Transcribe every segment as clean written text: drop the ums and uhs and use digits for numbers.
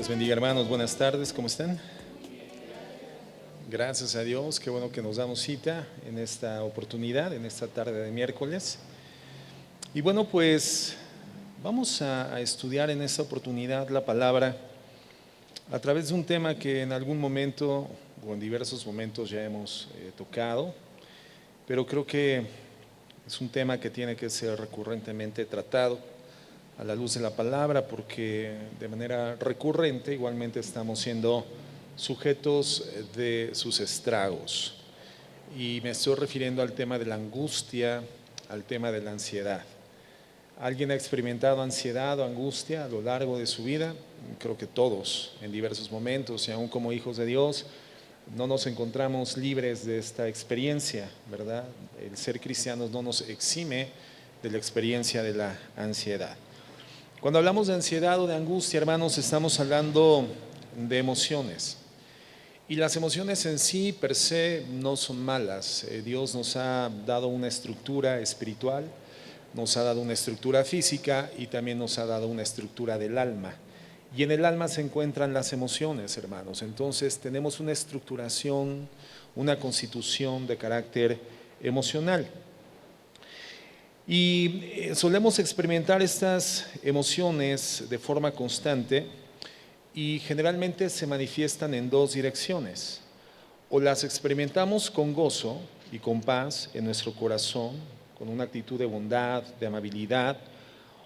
Les bendiga, hermanos, buenas tardes, ¿cómo están? Gracias a Dios, qué bueno que nos damos cita en esta oportunidad, en esta tarde de miércoles. Y bueno, pues vamos a estudiar en esta oportunidad la palabra a través de un tema que en algún momento o en diversos momentos ya hemos tocado, pero creo que es un tema que tiene que ser recurrentemente tratado a la luz de la palabra, porque de manera recurrente igualmente estamos siendo sujetos de sus estragos. Y me estoy refiriendo al tema de la angustia, al tema de la ansiedad. ¿Alguien ha experimentado ansiedad o angustia a lo largo de su vida? Creo que todos, en diversos momentos, y aún como hijos de Dios, no nos encontramos libres de esta experiencia, ¿verdad? El ser cristianos no nos exime de la experiencia de la ansiedad. Cuando hablamos de ansiedad o de angustia, hermanos, estamos hablando de emociones. Y las emociones en sí, per se, no son malas. Dios nos ha dado una estructura espiritual, nos ha dado una estructura física y también nos ha dado una estructura del alma. Y en el alma se encuentran las emociones, hermanos. Entonces tenemos una estructuración, una constitución de carácter emocional. Y solemos experimentar estas emociones de forma constante y generalmente se manifiestan en dos direcciones. O las experimentamos con gozo y con paz en nuestro corazón, con una actitud de bondad, de amabilidad,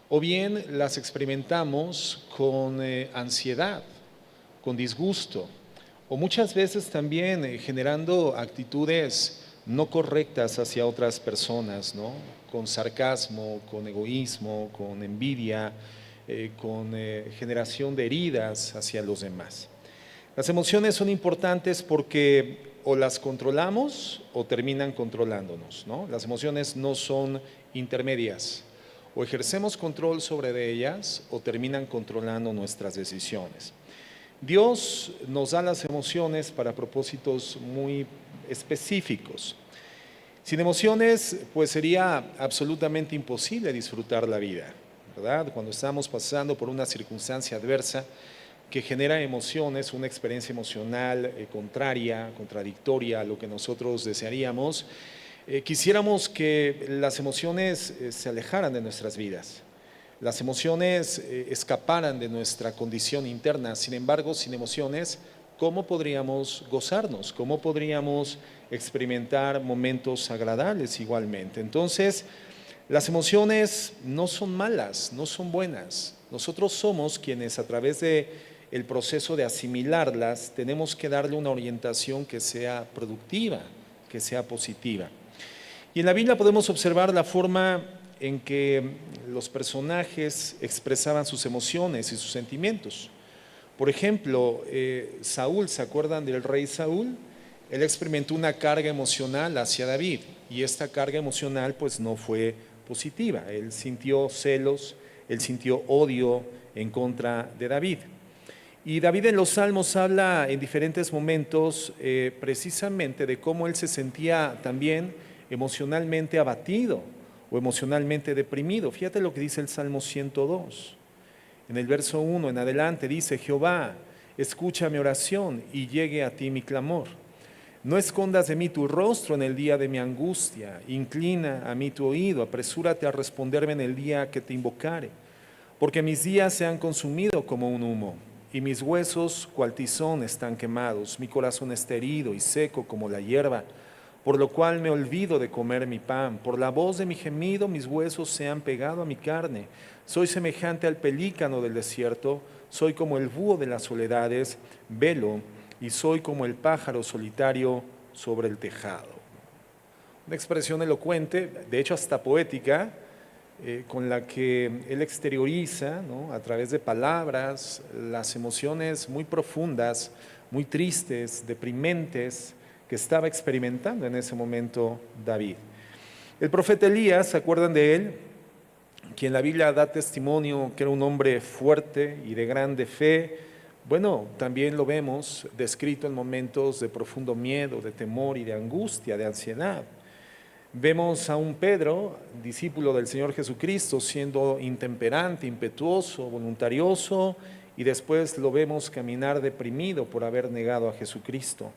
o bien las experimentamos con ansiedad, con disgusto, o muchas veces también generando actitudes no correctas hacia otras personas, ¿no? Con sarcasmo, con egoísmo, con envidia, con generación de heridas hacia los demás. Las emociones son importantes porque o las controlamos o terminan controlándonos, ¿no? Las emociones no son intermedias. O ejercemos control sobre ellas o terminan controlando nuestras decisiones. Dios nos da las emociones para propósitos muy específicos. Sin emociones, pues sería absolutamente imposible disfrutar la vida, ¿verdad? Cuando estamos pasando por una circunstancia adversa que genera emociones, una experiencia emocional contraria, contradictoria a lo que nosotros desearíamos, quisiéramos que las emociones se alejaran de nuestras vidas. Las emociones escaparan de nuestra condición interna. Sin embargo, sin emociones, ¿cómo podríamos gozarnos? ¿Cómo podríamos experimentar momentos agradables igualmente? Entonces, las emociones no son malas, no son buenas. Nosotros somos quienes a través de el proceso de asimilarlas tenemos que darle una orientación que sea productiva, que sea positiva. Y en la Biblia podemos observar la forma en que los personajes expresaban sus emociones y sus sentimientos. Por ejemplo, Saúl, ¿se acuerdan del rey Saúl? Él experimentó una carga emocional hacia David y esta carga emocional pues no fue positiva. Él sintió celos, él sintió odio en contra de David. Y David en los Salmos habla en diferentes momentos precisamente de cómo él se sentía también emocionalmente abatido o emocionalmente deprimido. Fíjate lo que dice el Salmo 102. En el verso 1 en adelante dice: Jehová, escucha mi oración y llegue a ti mi clamor. No escondas de mí tu rostro en el día de mi angustia, inclina a mí tu oído, apresúrate a responderme en el día que te invocare. Porque mis días se han consumido como un humo, y mis huesos cual tizón están quemados. Mi corazón está herido y seco como la hierba, por lo cual me olvido de comer mi pan. Por la voz de mi gemido mis huesos se han pegado a mi carne. Soy semejante al pelícano del desierto, soy como el búho de las soledades, velo, y soy como el pájaro solitario sobre el tejado. Una expresión elocuente, de hecho hasta poética, con la que él exterioriza, ¿no?, a través de palabras, las emociones muy profundas, muy tristes, deprimentes, que estaba experimentando en ese momento David. El profeta Elías, ¿se acuerdan de él? Quien la Biblia da testimonio que era un hombre fuerte y de grande fe. Bueno, también lo vemos descrito en momentos de profundo miedo, de temor y de angustia, de ansiedad. Vemos a un Pedro, discípulo del Señor Jesucristo, siendo intemperante, impetuoso, voluntarioso y después lo vemos caminar deprimido por haber negado a Jesucristo.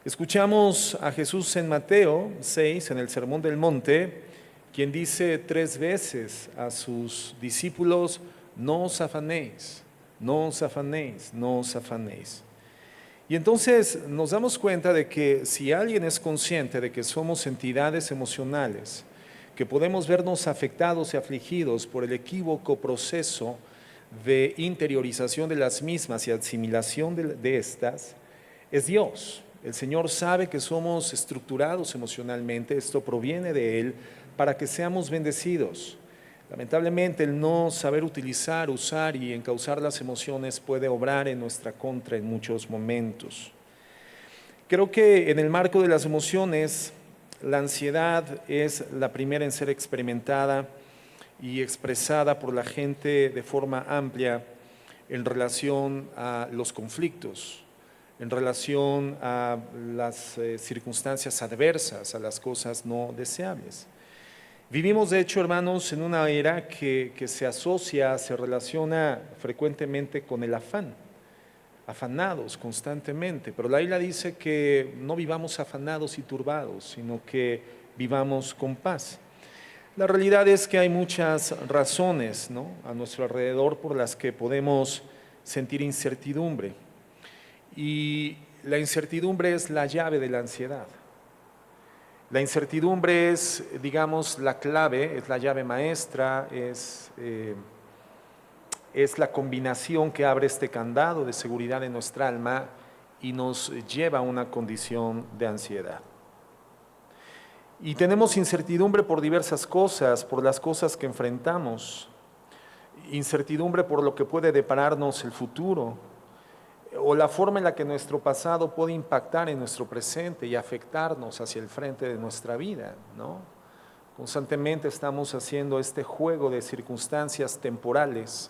Escuchamos a Jesús en Mateo 6, en el Sermón del Monte, quien dice 3 veces a sus discípulos: no os afanéis, no os afanéis, no os afanéis. Y entonces nos damos cuenta de que si alguien es consciente de que somos entidades emocionales, que podemos vernos afectados y afligidos por el equívoco proceso de interiorización de las mismas y asimilación de estas, es Dios. El Señor sabe que somos estructurados emocionalmente, esto proviene de Él para que seamos bendecidos. Lamentablemente el no saber utilizar, usar y encauzar las emociones puede obrar en nuestra contra en muchos momentos. Creo que en el marco de las emociones, la ansiedad es la primera en ser experimentada y expresada por la gente de forma amplia en relación a los conflictos, en relación a las circunstancias adversas, a las cosas no deseables. Vivimos, de hecho, hermanos, en una era que se asocia, se relaciona frecuentemente con el afán, afanados constantemente, pero la Biblia dice que no vivamos afanados y turbados, sino que vivamos con paz. La realidad es que hay muchas razones, ¿no?, a nuestro alrededor por las que podemos sentir incertidumbre. Y la incertidumbre es la llave de la ansiedad. La incertidumbre es, digamos, la clave, es la llave maestra, es la combinación que abre este candado de seguridad en nuestra alma y nos lleva a una condición de ansiedad. Y tenemos incertidumbre por diversas cosas, por las cosas que enfrentamos, incertidumbre por lo que puede depararnos el futuro, o la forma en la que nuestro pasado puede impactar en nuestro presente y afectarnos hacia el frente de nuestra vida, ¿no? Constantemente estamos haciendo este juego de circunstancias temporales,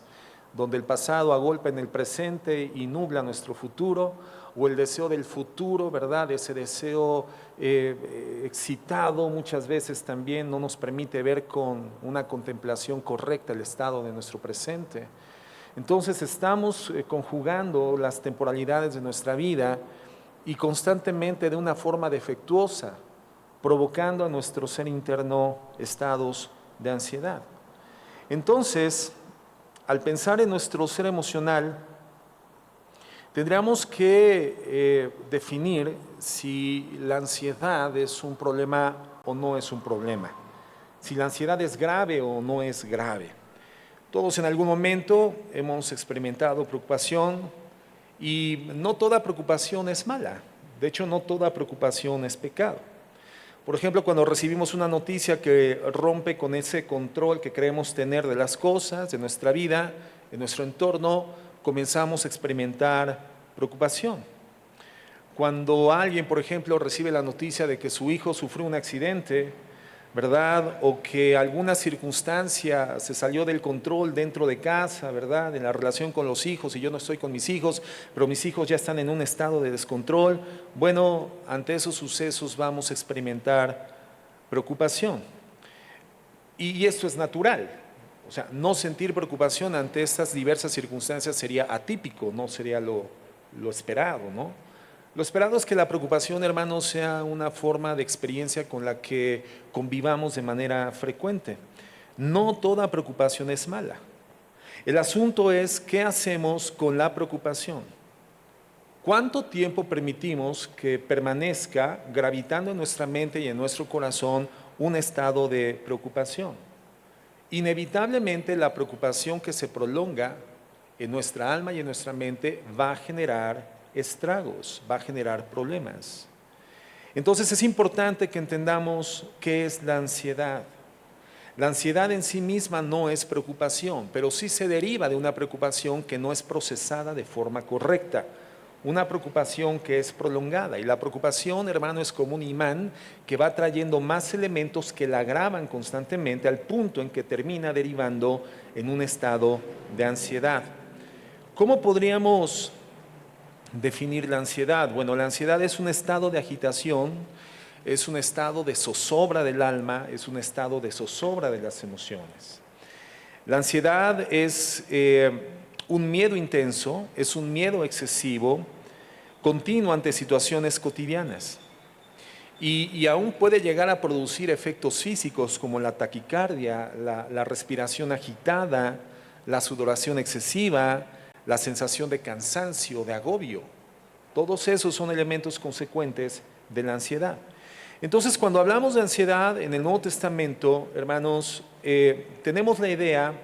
donde el pasado agolpa en el presente y nubla nuestro futuro, o el deseo del futuro, ¿verdad? Ese deseo excitado muchas veces también no nos permite ver con una contemplación correcta el estado de nuestro presente. Entonces estamos conjugando las temporalidades de nuestra vida y constantemente de una forma defectuosa, provocando a nuestro ser interno estados de ansiedad. Entonces, al pensar en nuestro ser emocional, tendríamos que definir si la ansiedad es un problema o no es un problema, si la ansiedad es grave o no es grave. Todos en algún momento hemos experimentado preocupación y no toda preocupación es mala. De hecho, no toda preocupación es pecado. Por ejemplo, cuando recibimos una noticia que rompe con ese control que creemos tener de las cosas, de nuestra vida, de nuestro entorno, comenzamos a experimentar preocupación. Cuando alguien, por ejemplo, recibe la noticia de que su hijo sufrió un accidente, ¿verdad?, o que alguna circunstancia se salió del control dentro de casa, ¿verdad?, en la relación con los hijos, y yo no estoy con mis hijos, pero mis hijos ya están en un estado de descontrol. Bueno, ante esos sucesos vamos a experimentar preocupación. Y esto es natural. O sea, no sentir preocupación ante estas diversas circunstancias sería atípico, no sería lo esperado, ¿no? Lo esperado es que la preocupación, hermanos, sea una forma de experiencia con la que convivamos de manera frecuente. No toda preocupación es mala. El asunto es qué hacemos con la preocupación. ¿Cuánto tiempo permitimos que permanezca gravitando en nuestra mente y en nuestro corazón un estado de preocupación? Inevitablemente la preocupación que se prolonga en nuestra alma y en nuestra mente va a generar estragos, va a generar problemas. Entonces es importante que entendamos qué es la ansiedad. La ansiedad en sí misma no es preocupación, pero sí se deriva de una preocupación que no es procesada de forma correcta, una preocupación que es prolongada. Y la preocupación, hermano, es como un imán que va trayendo más elementos que la agravan constantemente al punto en que termina derivando en un estado de ansiedad. ¿Cómo podríamos definir la ansiedad? Bueno, la ansiedad es un estado de agitación, es un estado de zozobra del alma, es un estado de zozobra de las emociones. La ansiedad es un miedo intenso, es un miedo excesivo, continuo ante situaciones cotidianas. Y aún puede llegar a producir efectos físicos como la taquicardia, la respiración agitada, la sudoración excesiva, la sensación de cansancio, de agobio. Todos esos son elementos consecuentes de la ansiedad. Entonces, cuando hablamos de ansiedad en el Nuevo Testamento, hermanos, tenemos la idea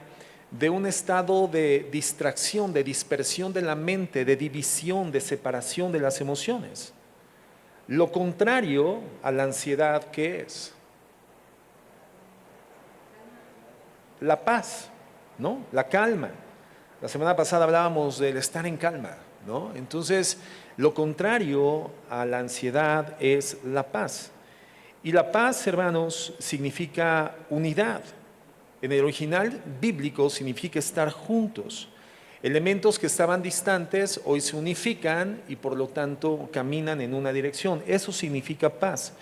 de un estado de distracción, de dispersión de la mente, de división, de separación de las emociones. Lo contrario a la ansiedad, ¿qué es? La paz, ¿no? La calma. La semana pasada hablábamos del estar en calma, ¿no? Entonces, lo contrario a la ansiedad es la paz. Y la paz, hermanos, significa unidad. En el original bíblico significa estar juntos. Elementos que estaban distantes hoy se unifican y por lo tanto caminan en una dirección. Eso significa paz.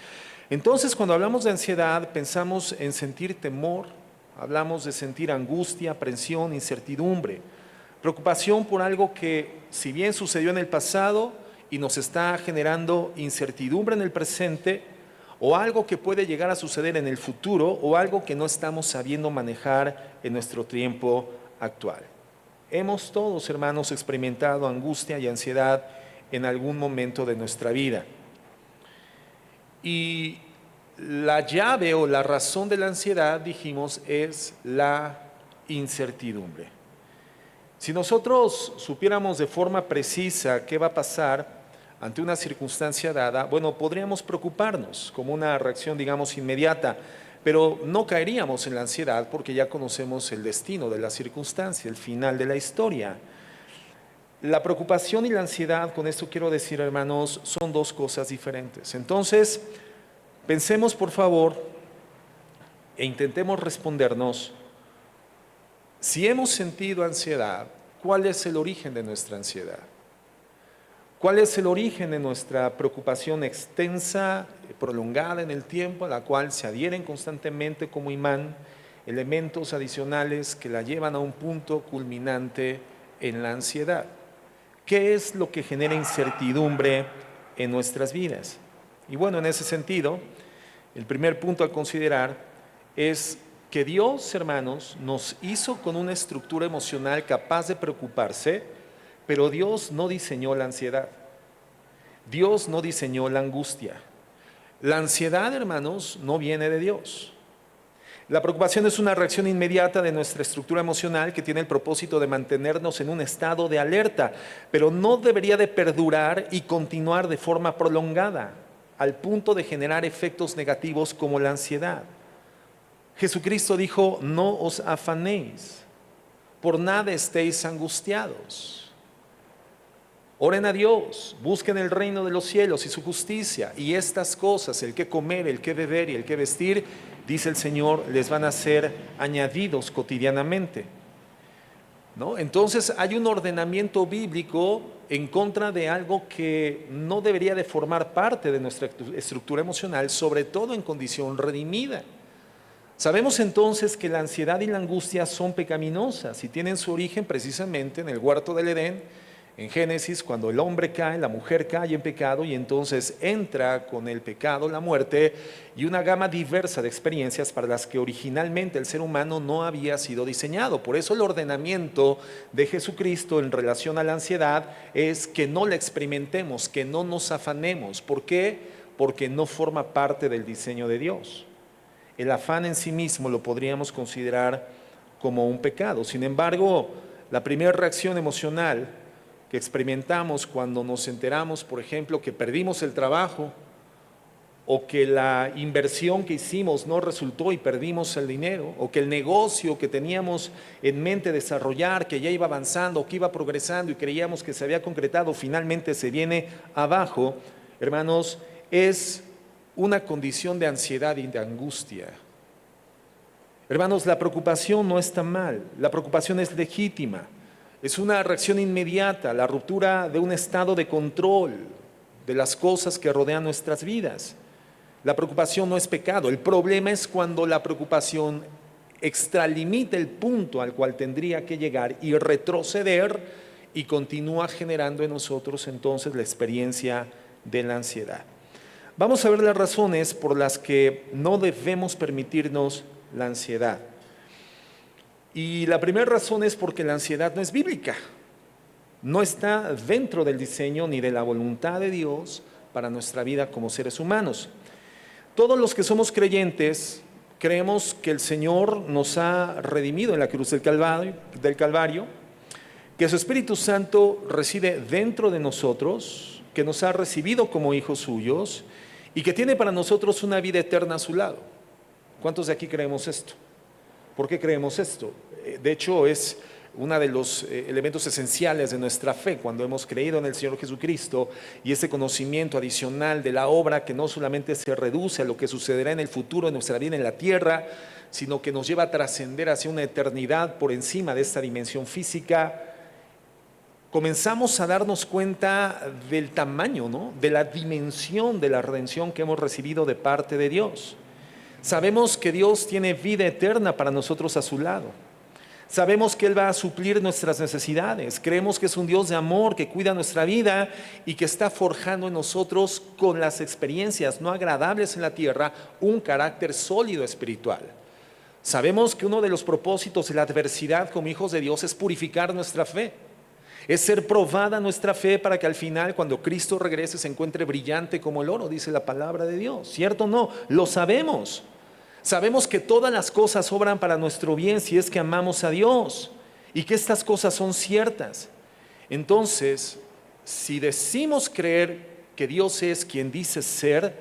Entonces, cuando hablamos de ansiedad, pensamos en sentir temor, hablamos de sentir angustia, aprensión, incertidumbre, preocupación por algo que, si bien sucedió en el pasado y nos está generando incertidumbre en el presente, o algo que puede llegar a suceder en el futuro, o algo que no estamos sabiendo manejar en nuestro tiempo actual. Hemos todos, hermanos, experimentado angustia y ansiedad en algún momento de nuestra vida. Y la llave o la razón de la ansiedad, dijimos, es la incertidumbre. Si nosotros supiéramos de forma precisa qué va a pasar ante una circunstancia dada, bueno, podríamos preocuparnos como una reacción, digamos, inmediata, pero no caeríamos en la ansiedad porque ya conocemos el destino de la circunstancia, el final de la historia. La preocupación y la ansiedad, con esto quiero decir, hermanos, son dos cosas diferentes. Entonces, pensemos por favor e intentemos respondernos, si hemos sentido ansiedad, ¿cuál es el origen de nuestra ansiedad? ¿Cuál es el origen de nuestra preocupación extensa, prolongada en el tiempo, a la cual se adhieren constantemente como imán elementos adicionales que la llevan a un punto culminante en la ansiedad? ¿Qué es lo que genera incertidumbre en nuestras vidas? Y bueno, en ese sentido, el primer punto a considerar es que Dios, hermanos, nos hizo con una estructura emocional capaz de preocuparse, pero Dios no diseñó la ansiedad. Dios no diseñó la angustia. La ansiedad, hermanos, no viene de Dios. La preocupación es una reacción inmediata de nuestra estructura emocional que tiene el propósito de mantenernos en un estado de alerta, pero no debería de perdurar y continuar de forma prolongada, al punto de generar efectos negativos como la ansiedad. Jesucristo dijo, no os afanéis, por nada estéis angustiados. Oren a Dios, busquen el reino de los cielos y su justicia, y estas cosas, el que comer, el que beber y el que vestir, dice el Señor, les van a ser añadidos cotidianamente, ¿no? Entonces hay un ordenamiento bíblico en contra de algo que no debería de formar parte de nuestra estructura emocional, sobre todo en condición redimida. Sabemos entonces que la ansiedad y la angustia son pecaminosas y tienen su origen precisamente en el huerto del Edén, en Génesis, cuando el hombre cae, la mujer cae en pecado y entonces entra con el pecado, la muerte y una gama diversa de experiencias para las que originalmente el ser humano no había sido diseñado. Por eso el ordenamiento de Jesucristo en relación a la ansiedad es que no la experimentemos, que no nos afanemos. ¿Por qué? Porque no forma parte del diseño de Dios. El afán en sí mismo lo podríamos considerar como un pecado. Sin embargo, la primera reacción emocional que experimentamos cuando nos enteramos, por ejemplo, que perdimos el trabajo o que la inversión que hicimos no resultó y perdimos el dinero, o que el negocio que teníamos en mente desarrollar, que ya iba avanzando, que iba progresando y creíamos que se había concretado, finalmente se viene abajo, hermanos, es una condición de ansiedad y de angustia. Hermanos, la preocupación no está mal, la preocupación es legítima. Es una reacción inmediata, la ruptura de un estado de control de las cosas que rodean nuestras vidas. La preocupación no es pecado, el problema es cuando la preocupación extralimita el punto al cual tendría que llegar y retroceder, y continúa generando en nosotros entonces la experiencia de la ansiedad. Vamos a ver las razones por las que no debemos permitirnos la ansiedad. Y la primera razón es porque la ansiedad no es bíblica. No está dentro del diseño ni de la voluntad de Dios para nuestra vida como seres humanos. Todos los que somos creyentes creemos que el Señor nos ha redimido en la cruz del Calvario, que su Espíritu Santo reside dentro de nosotros, que nos ha recibido como hijos suyos y que tiene para nosotros una vida eterna a su lado. ¿Cuántos de aquí creemos esto? ¿Por qué creemos esto? De hecho, es uno de los elementos esenciales de nuestra fe cuando hemos creído en el Señor Jesucristo, y ese conocimiento adicional de la obra que no solamente se reduce a lo que sucederá en el futuro en nuestra vida en la tierra, sino que nos lleva a trascender hacia una eternidad por encima de esta dimensión física. Comenzamos a darnos cuenta del tamaño, ¿no?, de la dimensión de la redención que hemos recibido de parte de Dios. Sabemos que Dios tiene vida eterna para nosotros a su lado. Sabemos que Él va a suplir nuestras necesidades. Creemos que es un Dios de amor que cuida nuestra vida y que está forjando en nosotros, con las experiencias no agradables en la tierra, un carácter sólido espiritual. Sabemos que uno de los propósitos de la adversidad como hijos de Dios es purificar nuestra fe. Es ser probada nuestra fe para que al final, cuando Cristo regrese, se encuentre brillante como el oro, dice la palabra de Dios. ¿Cierto o no? Lo sabemos. Sabemos que todas las cosas obran para nuestro bien si es que amamos a Dios y que estas cosas son ciertas. Entonces, si decimos creer que Dios es quien dice ser,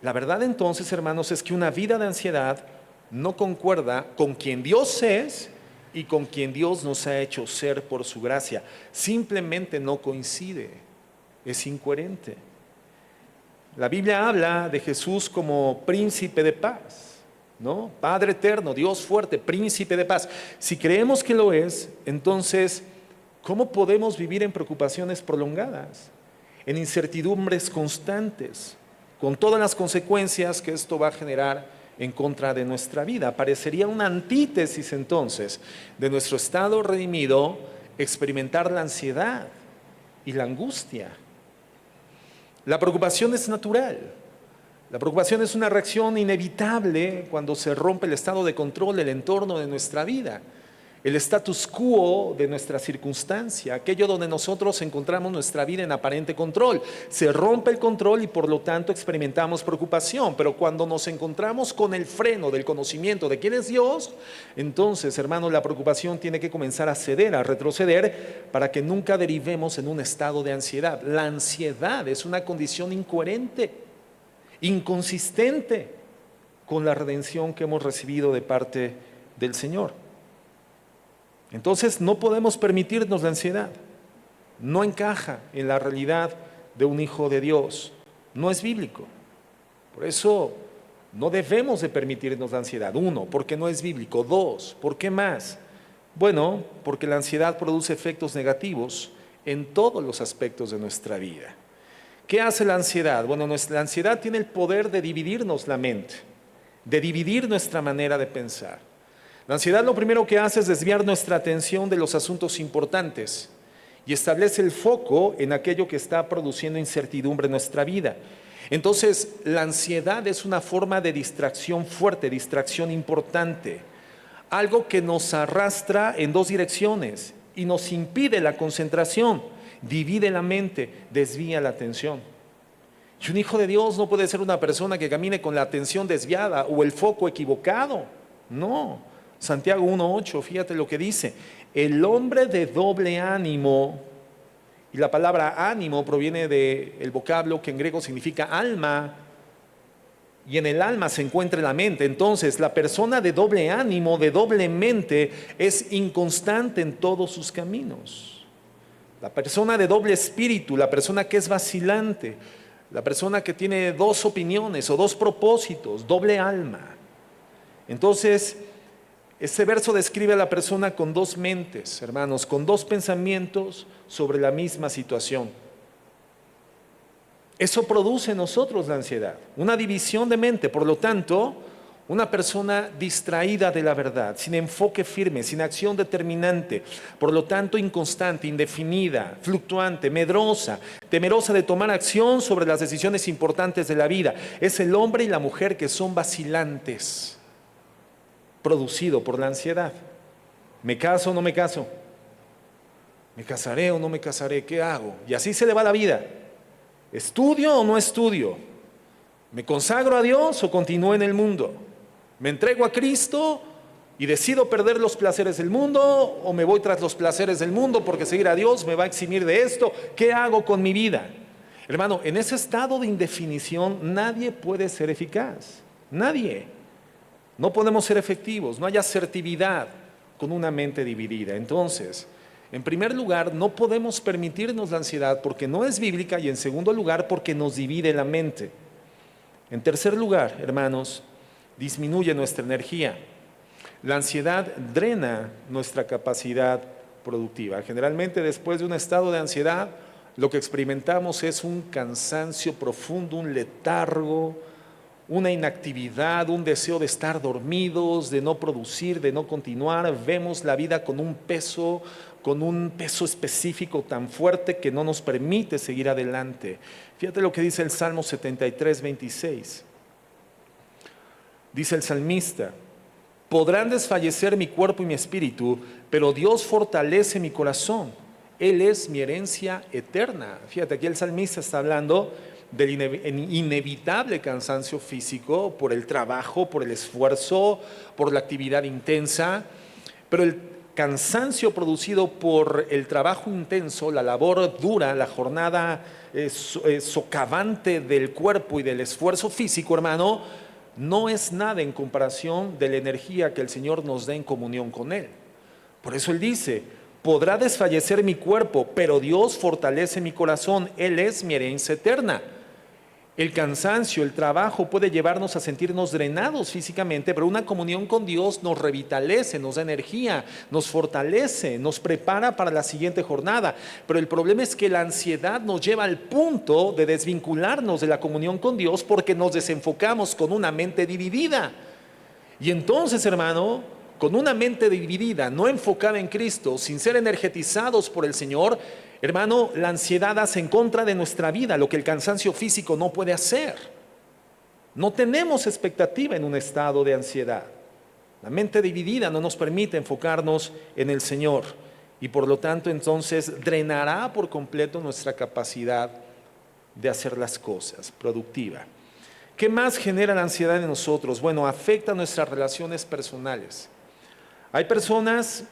la verdad entonces, hermanos, es que una vida de ansiedad no concuerda con quien Dios es y con quien Dios nos ha hecho ser por su gracia. Simplemente no coincide, es incoherente. La Biblia habla de Jesús como príncipe de paz, ¿no? Padre eterno, Dios fuerte, príncipe de paz. Si creemos que lo es, entonces, ¿cómo podemos vivir en preocupaciones prolongadas, en incertidumbres constantes, con todas las consecuencias que esto va a generar en contra de nuestra vida? Parecería una antítesis entonces de nuestro estado redimido experimentar la ansiedad y la angustia. La preocupación es natural. La preocupación es una reacción inevitable cuando se rompe el estado de control del entorno de nuestra vida, el status quo de nuestra circunstancia, aquello donde nosotros encontramos nuestra vida en aparente control. Se rompe el control y por lo tanto experimentamos preocupación, pero cuando nos encontramos con el freno del conocimiento de quién es Dios, entonces, hermanos, la preocupación tiene que comenzar a ceder, a retroceder, para que nunca derivemos en un estado de ansiedad. La ansiedad es una condición incoherente, inconsistente con la redención que hemos recibido de parte del Señor. Entonces no podemos permitirnos la ansiedad. No encaja en la realidad de un hijo de Dios. No es bíblico. Por eso no debemos de permitirnos la ansiedad. 1, porque no es bíblico. 2, ¿por qué más? Bueno, porque la ansiedad produce efectos negativos en todos los aspectos de nuestra vida. ¿Qué hace la ansiedad? Bueno, la ansiedad tiene el poder de dividirnos la mente, de dividir nuestra manera de pensar. La ansiedad lo primero que hace es desviar nuestra atención de los asuntos importantes y establece el foco en aquello que está produciendo incertidumbre en nuestra vida. Entonces, la ansiedad es una forma de distracción fuerte, distracción importante, algo que nos arrastra en 2 direcciones y nos impide la concentración, divide la mente, desvía la atención. Y un hijo de Dios no puede ser una persona que camine con la atención desviada o el foco equivocado. No. Santiago 1:8, fíjate lo que dice: el hombre de doble ánimo, y la palabra ánimo proviene del vocablo que en griego significa alma, y en el alma se encuentra la mente. Entonces, la persona de doble ánimo, de doble mente, es inconstante en todos sus caminos. La persona de doble espíritu, la persona que es vacilante, la persona que tiene 2 opiniones o 2 propósitos, doble alma. Entonces, ese verso describe a la persona con 2 mentes, hermanos, con 2 pensamientos sobre la misma situación. Eso produce en nosotros la ansiedad, una división de mente. Por lo tanto, Una persona distraída de la verdad, sin enfoque firme, sin acción determinante, por lo tanto inconstante, indefinida, fluctuante, medrosa, temerosa de tomar acción sobre las decisiones importantes de la vida. Es el hombre y la mujer que son vacilantes, producido por la ansiedad. ¿Me caso o no me caso? ¿Me casaré o no me casaré? ¿Qué hago? Y así se le va la vida. ¿Estudio o no estudio? ¿Me consagro a Dios o continúo en el mundo? ¿Me entrego a Cristo y decido perder los placeres del mundo o me voy tras los placeres del mundo porque seguir a Dios me va a eximir de esto? ¿Qué hago con mi vida? Hermano, en ese estado de indefinición nadie puede ser eficaz. Nadie. No podemos ser efectivos, no hay asertividad con una mente dividida. Entonces, en primer lugar, no podemos permitirnos la ansiedad porque no es bíblica y en segundo lugar porque nos divide la mente. En tercer lugar, hermanos, disminuye nuestra energía. La ansiedad drena nuestra capacidad productiva. Generalmente después de un estado de ansiedad, lo que experimentamos es un cansancio profundo, un letargo, una inactividad, un deseo de estar dormidos, de no producir, de no continuar. Vemos la vida con un peso específico tan fuerte que no nos permite seguir adelante. Fíjate lo que dice el Salmo 73, 26. Dice el salmista: podrán desfallecer mi cuerpo y mi espíritu, pero Dios fortalece mi corazón. Él es mi herencia eterna. Fíjate, aquí el salmista está hablando del inevitable cansancio físico por el trabajo, por el esfuerzo, por la actividad intensa, pero el cansancio producido por el trabajo intenso, la labor dura, la jornada socavante del cuerpo y del esfuerzo físico, hermano, no es nada en comparación de la energía que el Señor nos da en comunión con Él. Por eso Él dice: podrá desfallecer mi cuerpo, pero Dios fortalece mi corazón. Él es mi herencia eterna. El cansancio, el trabajo puede llevarnos a sentirnos drenados físicamente, pero una comunión con Dios nos revitalece, nos da energía, nos fortalece, nos prepara para la siguiente jornada. Pero el problema es que la ansiedad nos lleva al punto de desvincularnos de la comunión con Dios porque nos desenfocamos con una mente dividida. Y entonces, hermano, con una mente dividida, no enfocada en Cristo, sin ser energetizados por el Señor, hermano, la ansiedad hace en contra de nuestra vida lo que el cansancio físico no puede hacer. No tenemos expectativa en un estado de ansiedad. La mente dividida no nos permite enfocarnos en el Señor y por lo tanto entonces drenará por completo nuestra capacidad de hacer las cosas productiva. ¿Qué más genera la ansiedad en nosotros? Bueno, afecta nuestras relaciones personales. Hay personas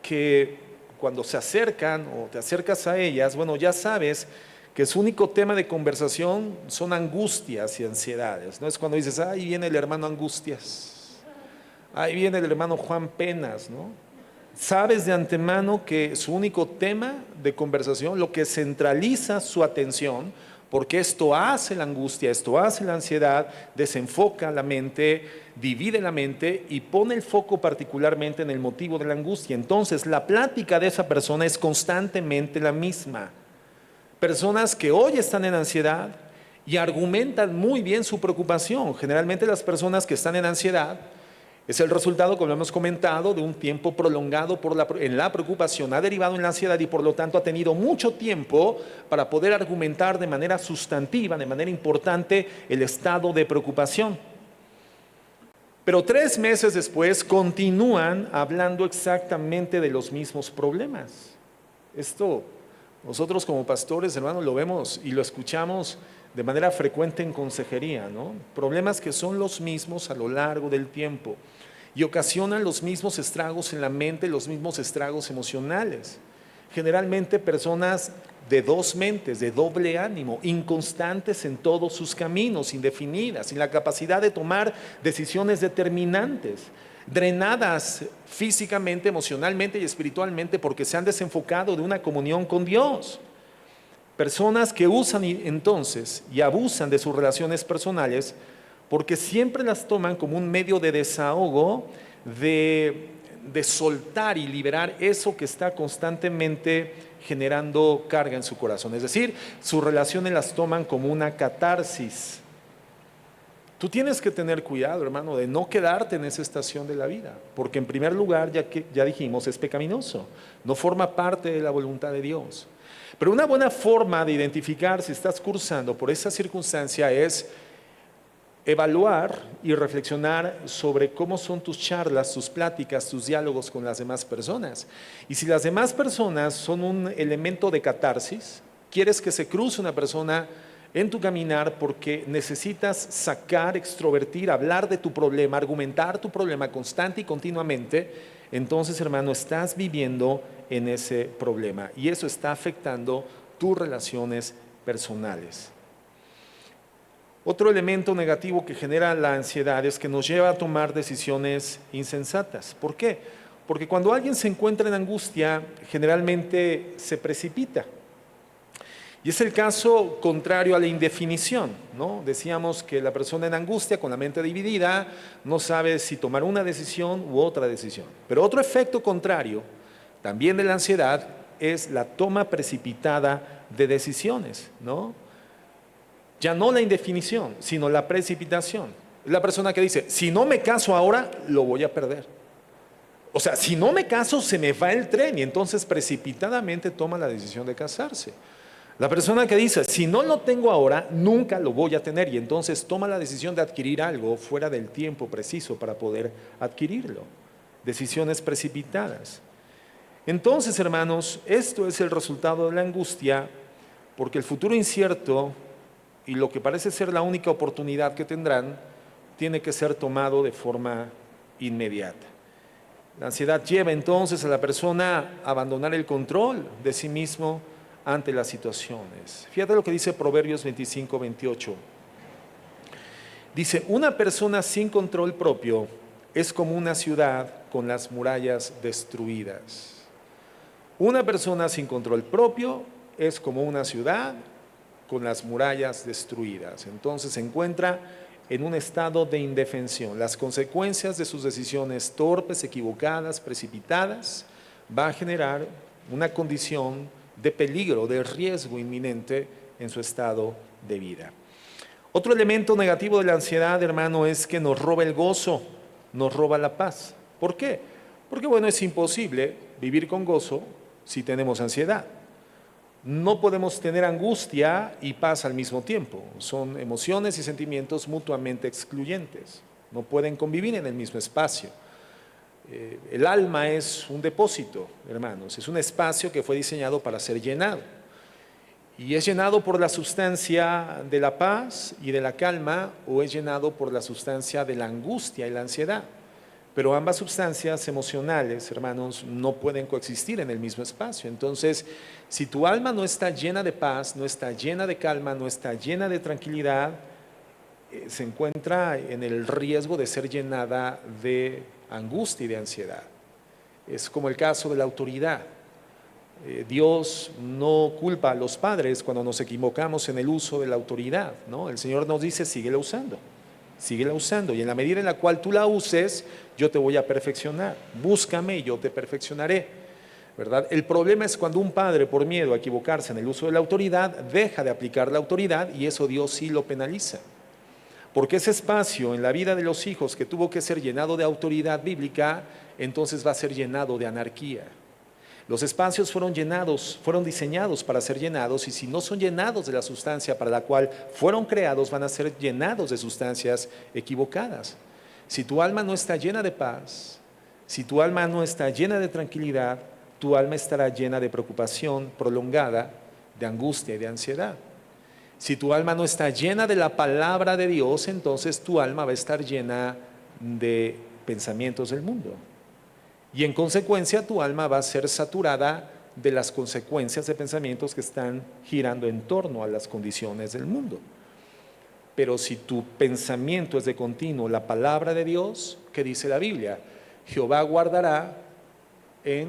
que cuando se acercan o te acercas a ellas, bueno, ya sabes que su único tema de conversación son angustias y ansiedades, ¿no? Es cuando dices: ahí viene el hermano Angustias, ahí viene el hermano Juan Penas, ¿no? Sabes de antemano que su único tema de conversación, lo que centraliza su atención, porque esto hace la angustia, esto hace la ansiedad, desenfoca la mente, divide la mente y pone el foco particularmente en el motivo de la angustia. Entonces, la plática de esa persona es constantemente la misma. Personas que hoy están en ansiedad y argumentan muy bien su preocupación. Generalmente las personas que están en ansiedad es el resultado, como hemos comentado, de un tiempo prolongado en la preocupación, ha derivado en la ansiedad y por lo tanto ha tenido mucho tiempo para poder argumentar de manera sustantiva, de manera importante, el estado de preocupación. Pero 3 meses después continúan hablando exactamente de los mismos problemas. Esto nosotros como pastores, hermanos, lo vemos y lo escuchamos de manera frecuente en consejería, ¿no? Problemas que son los mismos a lo largo del tiempo y ocasionan los mismos estragos en la mente, los mismos estragos emocionales. Generalmente personas de dos mentes, de doble ánimo, inconstantes en todos sus caminos, indefinidas, sin la capacidad de tomar decisiones determinantes, drenadas físicamente, emocionalmente y espiritualmente porque se han desenfocado de una comunión con Dios. Personas que usan entonces y abusan de sus relaciones personales porque siempre las toman como un medio de desahogo, de soltar y liberar eso que está constantemente generando carga en su corazón. Es decir, sus relaciones las toman como una catarsis. Tú tienes que tener cuidado, hermano, de no quedarte en esa estación de la vida, porque en primer lugar, ya dijimos, es pecaminoso, no forma parte de la voluntad de Dios. Pero una buena forma de identificar si estás cursando por esa circunstancia es evaluar y reflexionar sobre cómo son tus charlas, tus pláticas, tus diálogos con las demás personas. Y si las demás personas son un elemento de catarsis, quieres que se cruce una persona en tu caminar porque necesitas sacar, extrovertir, hablar de tu problema, argumentar tu problema constante y continuamente, entonces, hermano, estás viviendo en ese problema y eso está afectando tus relaciones personales. Otro elemento negativo que genera la ansiedad es que nos lleva a tomar decisiones insensatas. ¿Por qué? Porque cuando alguien se encuentra en angustia, generalmente se precipita. Y es el caso contrario a la indefinición, ¿no? Decíamos que la persona en angustia, con la mente dividida, no sabe si tomar una decisión u otra decisión. Pero otro efecto contrario, también de la ansiedad, es la toma precipitada de decisiones, ¿no? Ya no la indefinición, sino la precipitación. La persona que dice, si no me caso ahora, lo voy a perder. O sea, si no me caso, se me va el tren y entonces precipitadamente toma la decisión de casarse. La persona que dice, si no lo tengo ahora, nunca lo voy a tener y entonces toma la decisión de adquirir algo fuera del tiempo preciso para poder adquirirlo. Decisiones precipitadas. Entonces, hermanos, esto es el resultado de la angustia porque el futuro incierto y lo que parece ser la única oportunidad que tendrán tiene que ser tomado de forma inmediata. La ansiedad lleva entonces a la persona a abandonar el control de sí mismo ante las situaciones. Fíjate lo que dice Proverbios 25-28. Dice, una persona sin control propio es como una ciudad con las murallas destruidas. Una persona sin control propio es como una ciudad con las murallas destruidas. Entonces se encuentra en un estado de indefensión. Las consecuencias de sus decisiones torpes, equivocadas, precipitadas, va a generar una condición de peligro, de riesgo inminente en su estado de vida. Otro elemento negativo de la ansiedad, hermano, es que nos roba el gozo, nos roba la paz. ¿Por qué? Porque, bueno, es imposible vivir con gozo si tenemos ansiedad. No podemos tener angustia y paz al mismo tiempo. Son emociones y sentimientos mutuamente excluyentes. No pueden convivir en el mismo espacio. El alma es un depósito, hermanos. Es un espacio que fue diseñado para ser llenado. Y es llenado por la sustancia de la paz y de la calma o es llenado por la sustancia de la angustia y la ansiedad. Pero ambas sustancias emocionales, hermanos, no pueden coexistir en el mismo espacio. Entonces, si tu alma no está llena de paz, no está llena de calma, no está llena de tranquilidad, se encuentra en el riesgo de ser llenada de angustia y de ansiedad. Es como el caso de la autoridad. Dios no culpa a los padres cuando nos equivocamos en el uso de la autoridad, ¿no? El Señor nos dice, síguela usando. Síguela usando y en la medida en la cual tú la uses, yo te voy a perfeccionar. Búscame y yo te perfeccionaré, ¿verdad? El problema es cuando un padre, por miedo a equivocarse en el uso de la autoridad, deja de aplicar la autoridad y eso Dios sí lo penaliza. Porque ese espacio en la vida de los hijos que tuvo que ser llenado de autoridad bíblica, entonces va a ser llenado de anarquía. Los espacios fueron diseñados para ser llenados y si no son llenados de la sustancia para la cual fueron creados, van a ser llenados de sustancias equivocadas. Si tu alma no está llena de paz, si tu alma no está llena de tranquilidad, tu alma estará llena de preocupación prolongada, de angustia y de ansiedad. Si tu alma no está llena de la palabra de Dios, entonces tu alma va a estar llena de pensamientos del mundo. Y en consecuencia tu alma va a ser saturada de las consecuencias de pensamientos que están girando en torno a las condiciones del mundo. Pero si tu pensamiento es de continuo la palabra de Dios, ¿qué dice la Biblia? Jehová guardará en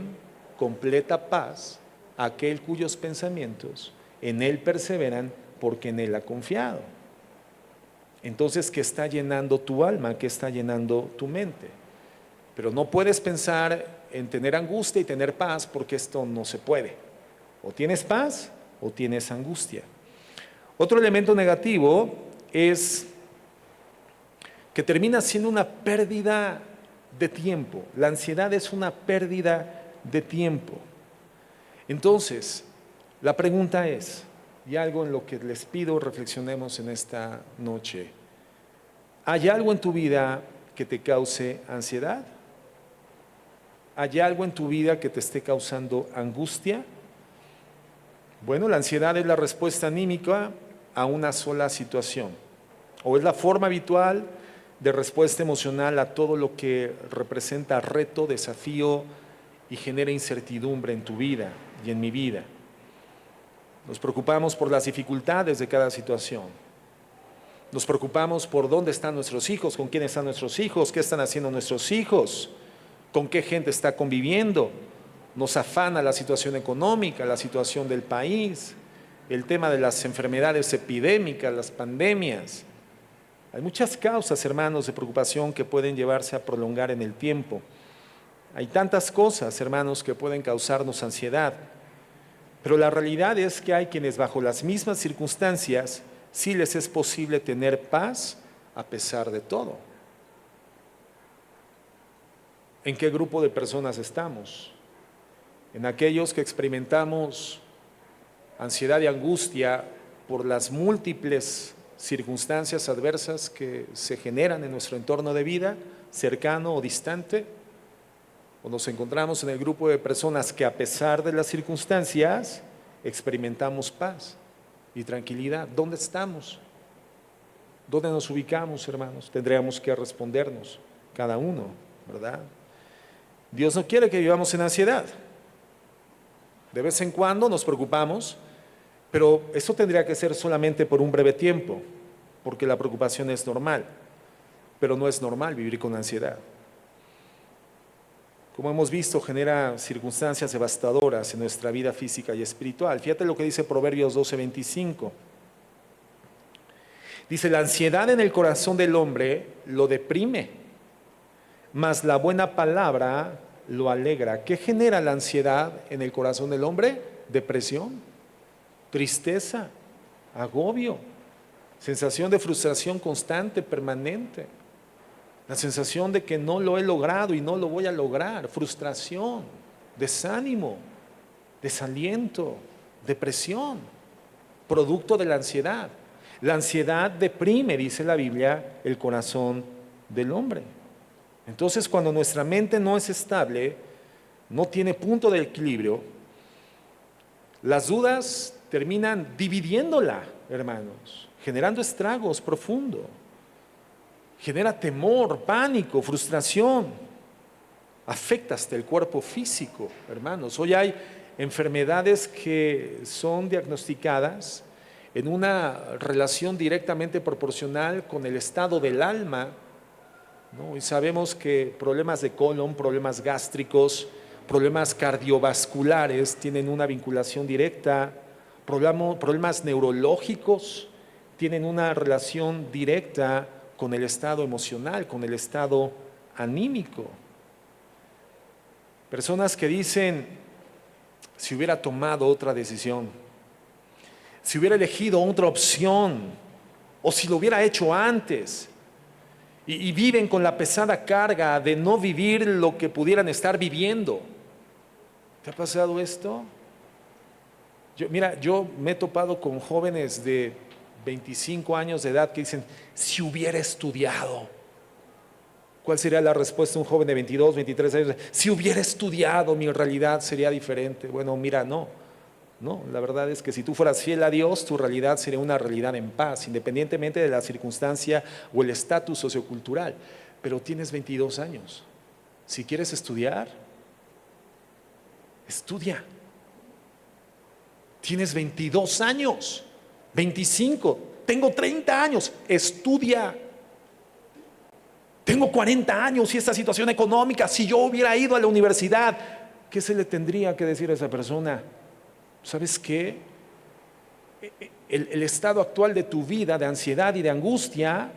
completa paz a aquel cuyos pensamientos en él perseveran porque en él ha confiado. Entonces, ¿qué está llenando tu alma? ¿Qué está llenando tu mente? Pero no puedes pensar en tener angustia y tener paz porque esto no se puede. O tienes paz o tienes angustia. Otro elemento negativo es que termina siendo una pérdida de tiempo. La ansiedad es una pérdida de tiempo. Entonces, la pregunta es, y algo en lo que les pido reflexionemos en esta noche, ¿hay algo en tu vida que te cause ansiedad? ¿Hay algo en tu vida que te esté causando angustia? Bueno, la ansiedad es la respuesta anímica a una sola situación, o es la forma habitual de respuesta emocional a todo lo que representa reto, desafío y genera incertidumbre en tu vida y en mi vida. Nos preocupamos por las dificultades de cada situación. Nos preocupamos por dónde están nuestros hijos, con quién están nuestros hijos, qué están haciendo nuestros hijos, con qué gente está conviviendo. Nos afana la situación económica, la situación del país, el tema de las enfermedades epidémicas, las pandemias. Hay muchas causas, hermanos, de preocupación que pueden llevarse a prolongar en el tiempo. Hay tantas cosas, hermanos, que pueden causarnos ansiedad. Pero la realidad es que hay quienes bajo las mismas circunstancias sí les es posible tener paz a pesar de todo. ¿En qué grupo de personas estamos? En aquellos que experimentamos ansiedad y angustia por las múltiples circunstancias adversas que se generan en nuestro entorno de vida, cercano o distante, o nos encontramos en el grupo de personas que a pesar de las circunstancias experimentamos paz y tranquilidad. ¿Dónde estamos? ¿Dónde nos ubicamos, hermanos? Tendríamos que respondernos cada uno, ¿verdad? Dios no quiere que vivamos en ansiedad. De vez en cuando nos preocupamos, pero eso tendría que ser solamente por un breve tiempo, porque la preocupación es normal, pero no es normal vivir con ansiedad. Como hemos visto, genera circunstancias devastadoras en nuestra vida física y espiritual. Fíjate lo que dice Proverbios 12:25. Dice, la ansiedad en el corazón del hombre lo deprime, mas la buena palabra lo alegra. ¿Qué genera la ansiedad en el corazón del hombre? Depresión, tristeza, agobio, sensación de frustración constante, permanente. La sensación de que no lo he logrado y no lo voy a lograr, frustración, desánimo, desaliento, depresión, producto de la ansiedad. La ansiedad deprime, dice la Biblia, el corazón del hombre. Entonces, cuando nuestra mente no es estable, no tiene punto de equilibrio, las dudas terminan dividiéndola, hermanos, generando estragos profundos. Genera temor, pánico, frustración, afecta hasta el cuerpo físico, hermanos. Hoy hay enfermedades que son diagnosticadas en una relación directamente proporcional con el estado del alma, ¿no? Y sabemos que problemas de colon, problemas gástricos, problemas cardiovasculares tienen una vinculación directa, problemas neurológicos tienen una relación directa con el estado emocional, con el estado anímico. Personas que dicen, si hubiera tomado otra decisión, si hubiera elegido otra opción, o si lo hubiera hecho antes, y viven con la pesada carga de no vivir lo que pudieran estar viviendo. ¿Te ha pasado esto? Yo me he topado con jóvenes de 25 años de edad que dicen, si hubiera estudiado. ¿Cuál sería la respuesta de un joven de 22, 23 años? Si hubiera estudiado, mi realidad sería diferente. Bueno, mira, no, la verdad es que si tú fueras fiel a Dios, tu realidad sería una realidad en paz, independientemente de la circunstancia o el estatus sociocultural. Pero tienes 22 años. Si quieres estudiar, estudia. Tienes 22 años. 25, tengo 30 años, estudia. Tengo 40 años y esta situación económica, si yo hubiera ido a la universidad, ¿qué se le tendría que decir a esa persona? ¿Sabes qué? El estado actual de tu vida de ansiedad y de angustia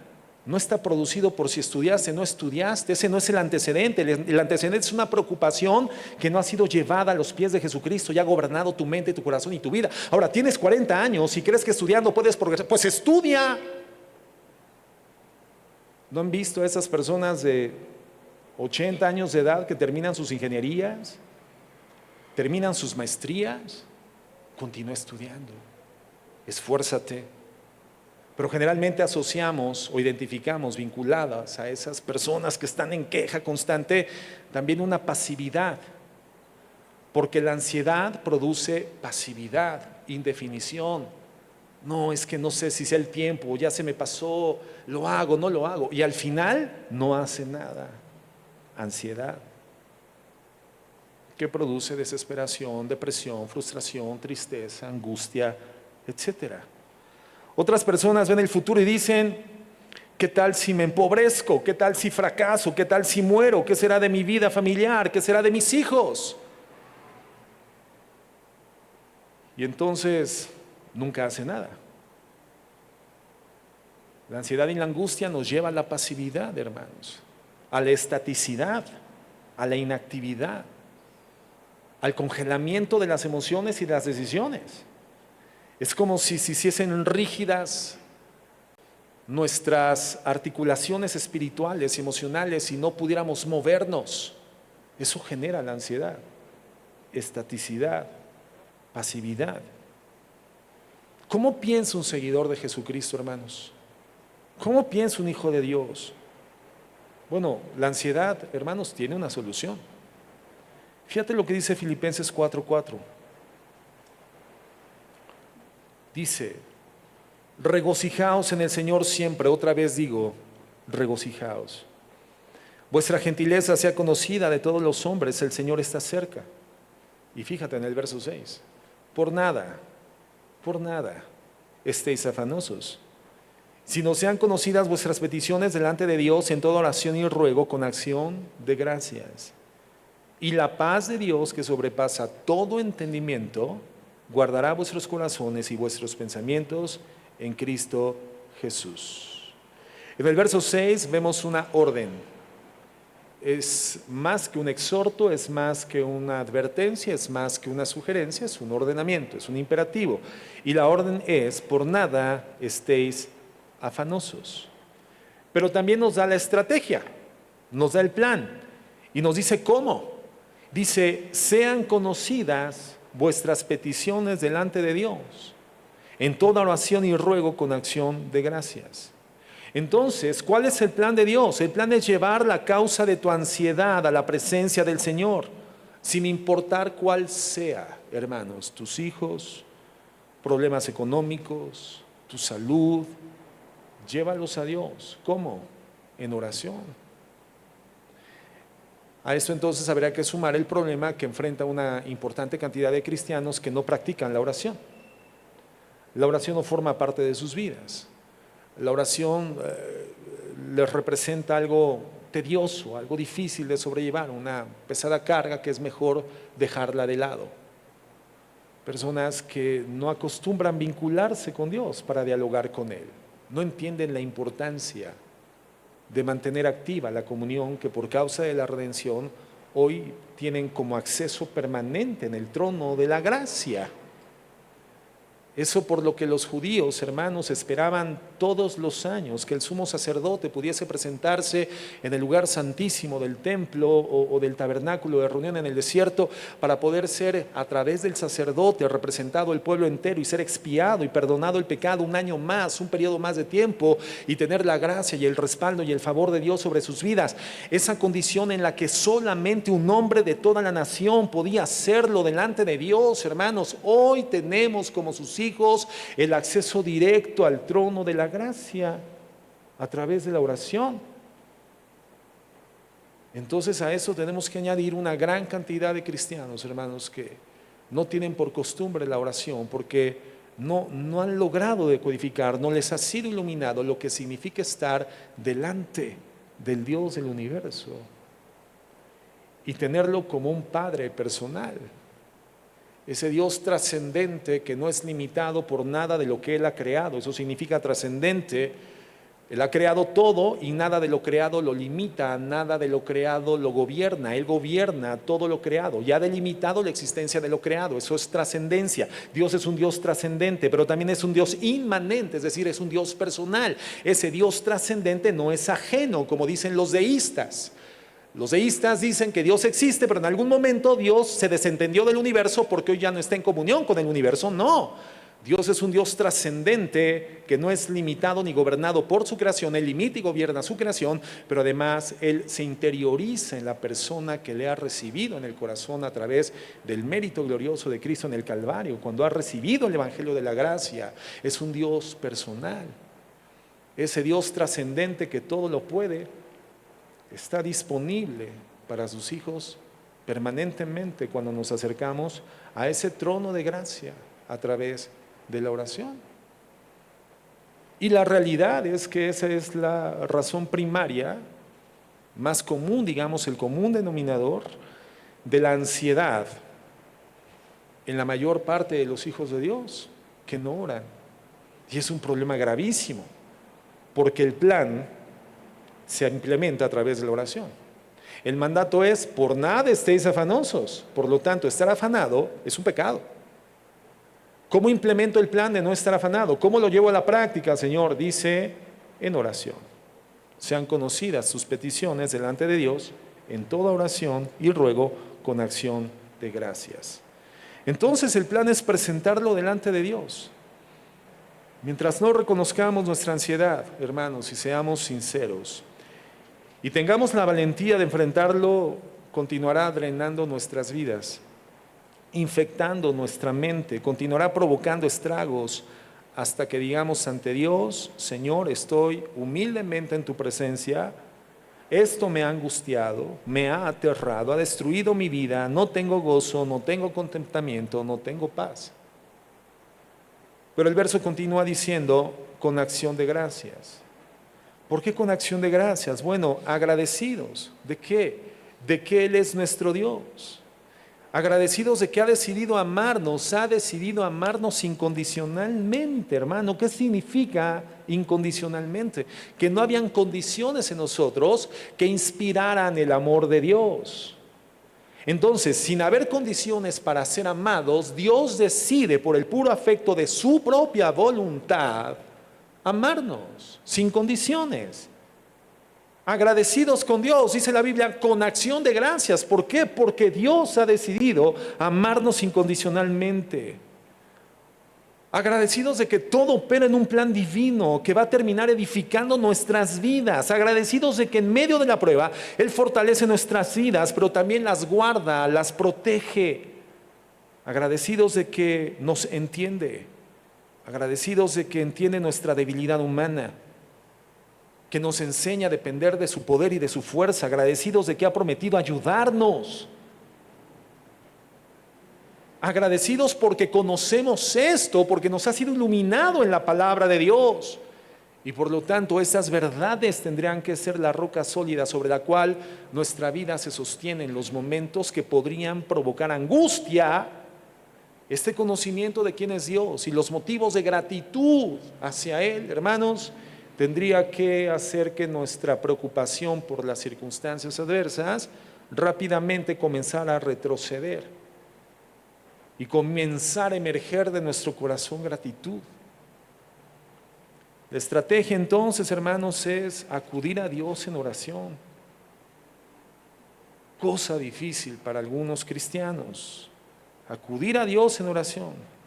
no está producido por si estudiaste o no estudiaste. Ese no es el antecedente. El antecedente es una preocupación que no ha sido llevada a los pies de Jesucristo y ha gobernado tu mente, tu corazón y tu vida. Ahora, tienes 40 años y crees que estudiando puedes progresar. Pues estudia. ¿No han visto a esas personas de 80 años de edad que terminan sus ingenierías, terminan sus maestrías? Continúa estudiando, esfuérzate. Pero generalmente asociamos o identificamos vinculadas a esas personas que están en queja constante también una pasividad, porque la ansiedad produce pasividad, indefinición. No, es que no sé si sea el tiempo, ya se me pasó, lo hago, no lo hago. Y al final no hace nada. Ansiedad, que produce desesperación, depresión, frustración, tristeza, angustia, etcétera. Otras personas ven el futuro y dicen, ¿qué tal si me empobrezco? ¿Qué tal si fracaso? ¿Qué tal si muero? ¿Qué será de mi vida familiar? ¿Qué será de mis hijos? Y entonces nunca hace nada. La ansiedad y la angustia nos lleva a la pasividad, hermanos, a la estaticidad, a la inactividad, al congelamiento de las emociones y de las decisiones. Es como si se hiciesen rígidas nuestras articulaciones espirituales y emocionales y no pudiéramos movernos. Eso genera la ansiedad, estaticidad, pasividad. ¿Cómo piensa un seguidor de Jesucristo, hermanos? ¿Cómo piensa un hijo de Dios? Bueno, la ansiedad, hermanos, tiene una solución. Fíjate lo que dice Filipenses 4:4. Dice, regocijaos en el Señor siempre. Otra vez digo, regocijaos. Vuestra gentileza sea conocida de todos los hombres, el Señor está cerca. Y fíjate en el verso 6, por nada estéis afanosos, sino sean conocidas vuestras peticiones delante de Dios en toda oración y ruego con acción de gracias. Y la paz de Dios, que sobrepasa todo entendimiento, guardará vuestros corazones y vuestros pensamientos en Cristo Jesús. En el verso 6 vemos una orden. Es más que un exhorto, es más que una advertencia, es más que una sugerencia, es un ordenamiento, es un imperativo. Y la orden es, por nada estéis afanosos. Pero también nos da la estrategia, nos da el plan y nos dice cómo. Dice, sean conocidas vuestras peticiones delante de Dios, en toda oración y ruego con acción de gracias. Entonces, ¿cuál es el plan de Dios? El plan es llevar la causa de tu ansiedad a la presencia del Señor, sin importar cuál sea, hermanos, tus hijos, problemas económicos, tu salud, llévalos a Dios. ¿Cómo? En oración. A esto entonces habría que sumar el problema que enfrenta una importante cantidad de cristianos que no practican la oración. La oración no forma parte de sus vidas. La oración les representa algo tedioso, algo difícil de sobrellevar, una pesada carga que es mejor dejarla de lado. Personas que no acostumbran vincularse con Dios para dialogar con Él, no entienden la importancia de mantener activa la comunión que por causa de la redención hoy tienen como acceso permanente en el trono de la gracia. Eso por lo que los judíos, hermanos, esperaban todos los años, que el sumo sacerdote pudiese presentarse en el lugar santísimo del templo o del tabernáculo de reunión en el desierto para poder ser a través del sacerdote representado el pueblo entero y ser expiado y perdonado el pecado un año más, un periodo más de tiempo y tener la gracia y el respaldo y el favor de Dios sobre sus vidas. Esa condición en la que solamente un hombre de toda la nación podía hacerlo delante de Dios, hermanos, hoy tenemos como sus hijos el acceso directo al trono de la gracia a través de la oración. Entonces a eso tenemos que añadir una gran cantidad de cristianos, hermanos, que no tienen por costumbre la oración porque no han logrado decodificar, no les ha sido iluminado lo que significa estar delante del Dios del universo y tenerlo como un Padre personal. Ese Dios trascendente que no es limitado por nada de lo que Él ha creado. Eso significa trascendente Él ha creado todo y nada de lo creado lo limita, nada de lo creado lo gobierna. Él gobierna todo lo creado y ha delimitado la existencia de lo creado. Eso es trascendencia. Dios es un Dios trascendente, pero también es un Dios inmanente, es decir, es un Dios personal. Ese Dios trascendente no es ajeno, como dicen los deístas. Los deístas dicen que Dios existe, pero en algún momento Dios se desentendió del universo porque hoy ya no está en comunión con el universo. No. Dios es un Dios trascendente que no es limitado ni gobernado por su creación. Él limita y gobierna su creación, pero además Él se interioriza en la persona que le ha recibido en el corazón a través del mérito glorioso de Cristo en el Calvario. Cuando ha recibido el Evangelio de la Gracia, es un Dios personal. Ese Dios trascendente que todo lo puede, está disponible para sus hijos permanentemente cuando nos acercamos a ese trono de gracia a través de la oración. Y la realidad es que esa es la razón primaria, más común, digamos, el común denominador de la ansiedad en la mayor parte de los hijos de Dios que no oran. Y es un problema gravísimo, porque el plan se implementa a través de la oración. El mandato es: por nada estéis afanosos. Por lo tanto, estar afanado es un pecado. ¿Cómo implemento el plan de no estar afanado? ¿Cómo lo llevo a la práctica, Señor? Dice: en oración. Sean conocidas sus peticiones delante de Dios en toda oración y ruego con acción de gracias. Entonces el plan es presentarlo delante de Dios. Mientras no reconozcamos nuestra ansiedad, hermanos, y seamos sinceros, y tengamos la valentía de enfrentarlo, continuará drenando nuestras vidas, infectando nuestra mente, continuará provocando estragos hasta que digamos ante Dios: Señor, estoy humildemente en tu presencia, esto me ha angustiado, me ha aterrado, ha destruido mi vida, no tengo gozo, no tengo contentamiento, no tengo paz. Pero el verso continúa diciendo: con acción de gracias. ¿Por qué con acción de gracias? Bueno, agradecidos. ¿De qué? De que Él es nuestro Dios. Agradecidos de que ha decidido amarnos incondicionalmente, hermano. ¿Qué significa incondicionalmente? Que no habían condiciones en nosotros que inspiraran el amor de Dios. Entonces, sin haber condiciones para ser amados, Dios decide por el puro afecto de su propia voluntad amarnos sin condiciones. Agradecidos con Dios, dice la Biblia, con acción de gracias. ¿Por qué? Porque Dios ha decidido amarnos incondicionalmente. Agradecidos de que todo opera en un plan divino que va a terminar edificando nuestras vidas. Agradecidos de que en medio de la prueba Él fortalece nuestras vidas, pero también las guarda, las protege. Agradecidos de que nos entiende. Agradecidos de que entiende nuestra debilidad humana, que nos enseña a depender de su poder y de su fuerza. Agradecidos de que ha prometido ayudarnos. Agradecidos porque conocemos esto, porque nos ha sido iluminado en la palabra de Dios. Y por lo tanto, esas verdades tendrían que ser la roca sólida sobre la cual nuestra vida se sostiene en los momentos que podrían provocar angustia. Este conocimiento de quién es Dios y los motivos de gratitud hacia Él, hermanos, tendría que hacer que nuestra preocupación por las circunstancias adversas rápidamente comenzara a retroceder y comenzar a emerger de nuestro corazón gratitud. La estrategia entonces, hermanos, es acudir a Dios en oración. Cosa difícil para algunos cristianos, acudir a Dios en oración.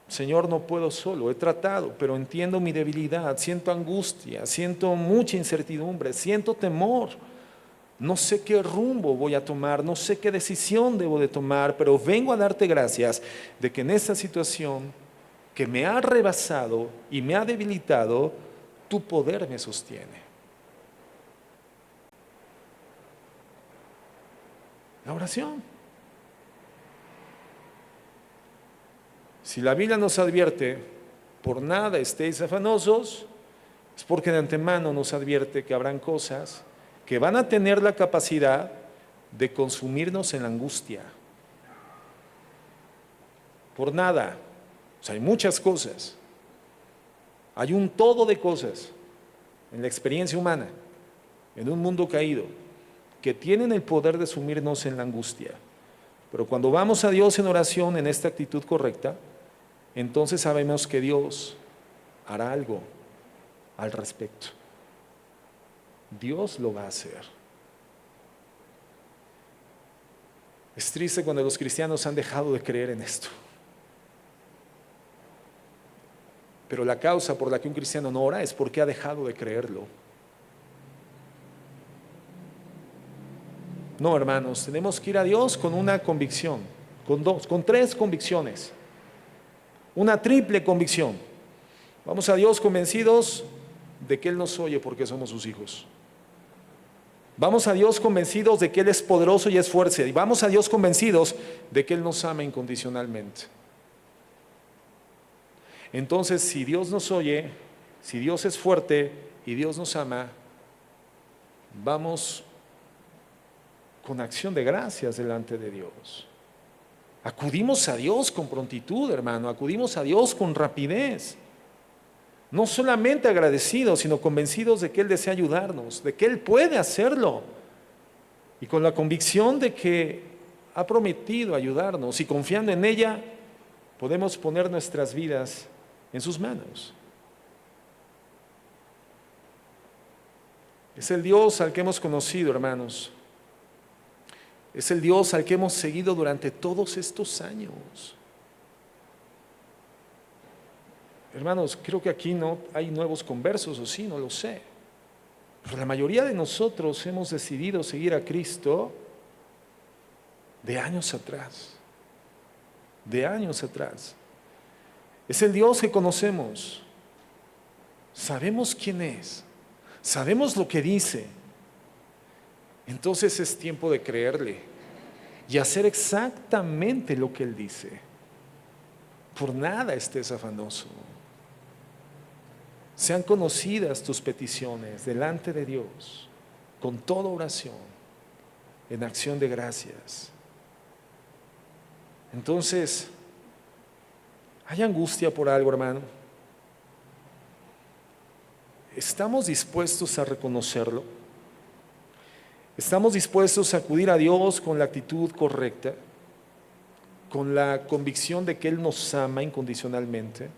Señor, no puedo solo, he tratado, pero entiendo mi debilidad, siento angustia, siento mucha incertidumbre, siento temor. No sé qué rumbo voy a tomar, no sé qué decisión debo de tomar, pero vengo a darte gracias de que en esta situación que me ha rebasado y me ha debilitado, tu poder me sostiene. La oración. Si la Biblia nos advierte, por nada estéis afanosos, es porque de antemano nos advierte que habrán cosas que van a tener la capacidad de consumirnos en la angustia. Por nada. O sea, hay muchas cosas. Hay un todo de cosas en la experiencia humana, en un mundo caído, que tienen el poder de sumirnos en la angustia. Pero cuando vamos a Dios en oración, en esta actitud correcta, entonces sabemos que Dios hará algo al respecto. Dios lo va a hacer. Es triste cuando los cristianos han dejado de creer en esto. Pero la causa por la que un cristiano no ora es porque ha dejado de creerlo. No, hermanos, tenemos que ir a Dios con una convicción, con dos, con tres convicciones. Una triple convicción. Vamos a Dios convencidos de que Él nos oye porque somos sus hijos. Vamos a Dios convencidos de que Él es poderoso y es fuerte. Y vamos a Dios convencidos de que Él nos ama incondicionalmente. Entonces, si Dios nos oye, si Dios es fuerte y Dios nos ama, vamos con acción de gracias delante de Dios. Acudimos a Dios con prontitud, hermano, acudimos a Dios con rapidez. No solamente agradecidos, sino convencidos de que Él desea ayudarnos, de que Él puede hacerlo. Y con la convicción de que ha prometido ayudarnos y confiando en ella, podemos poner nuestras vidas en sus manos. Es el Dios al que hemos conocido, hermanos. Es el Dios al que hemos seguido durante todos estos años. Hermanos, creo que aquí no hay nuevos conversos, o sí, no lo sé. Pero la mayoría de nosotros hemos decidido seguir a Cristo de años atrás. De años atrás. Es el Dios que conocemos. Sabemos quién es. Sabemos lo que dice. Entonces es tiempo de creerle y hacer exactamente lo que Él dice. Por nada estés afanoso. Sean conocidas tus peticiones delante de Dios, con toda oración, en acción de gracias. Entonces, ¿hay angustia por algo, hermano? ¿Estamos dispuestos a reconocerlo? ¿Estamos dispuestos a acudir a Dios con la actitud correcta? Con la convicción de que Él nos ama incondicionalmente,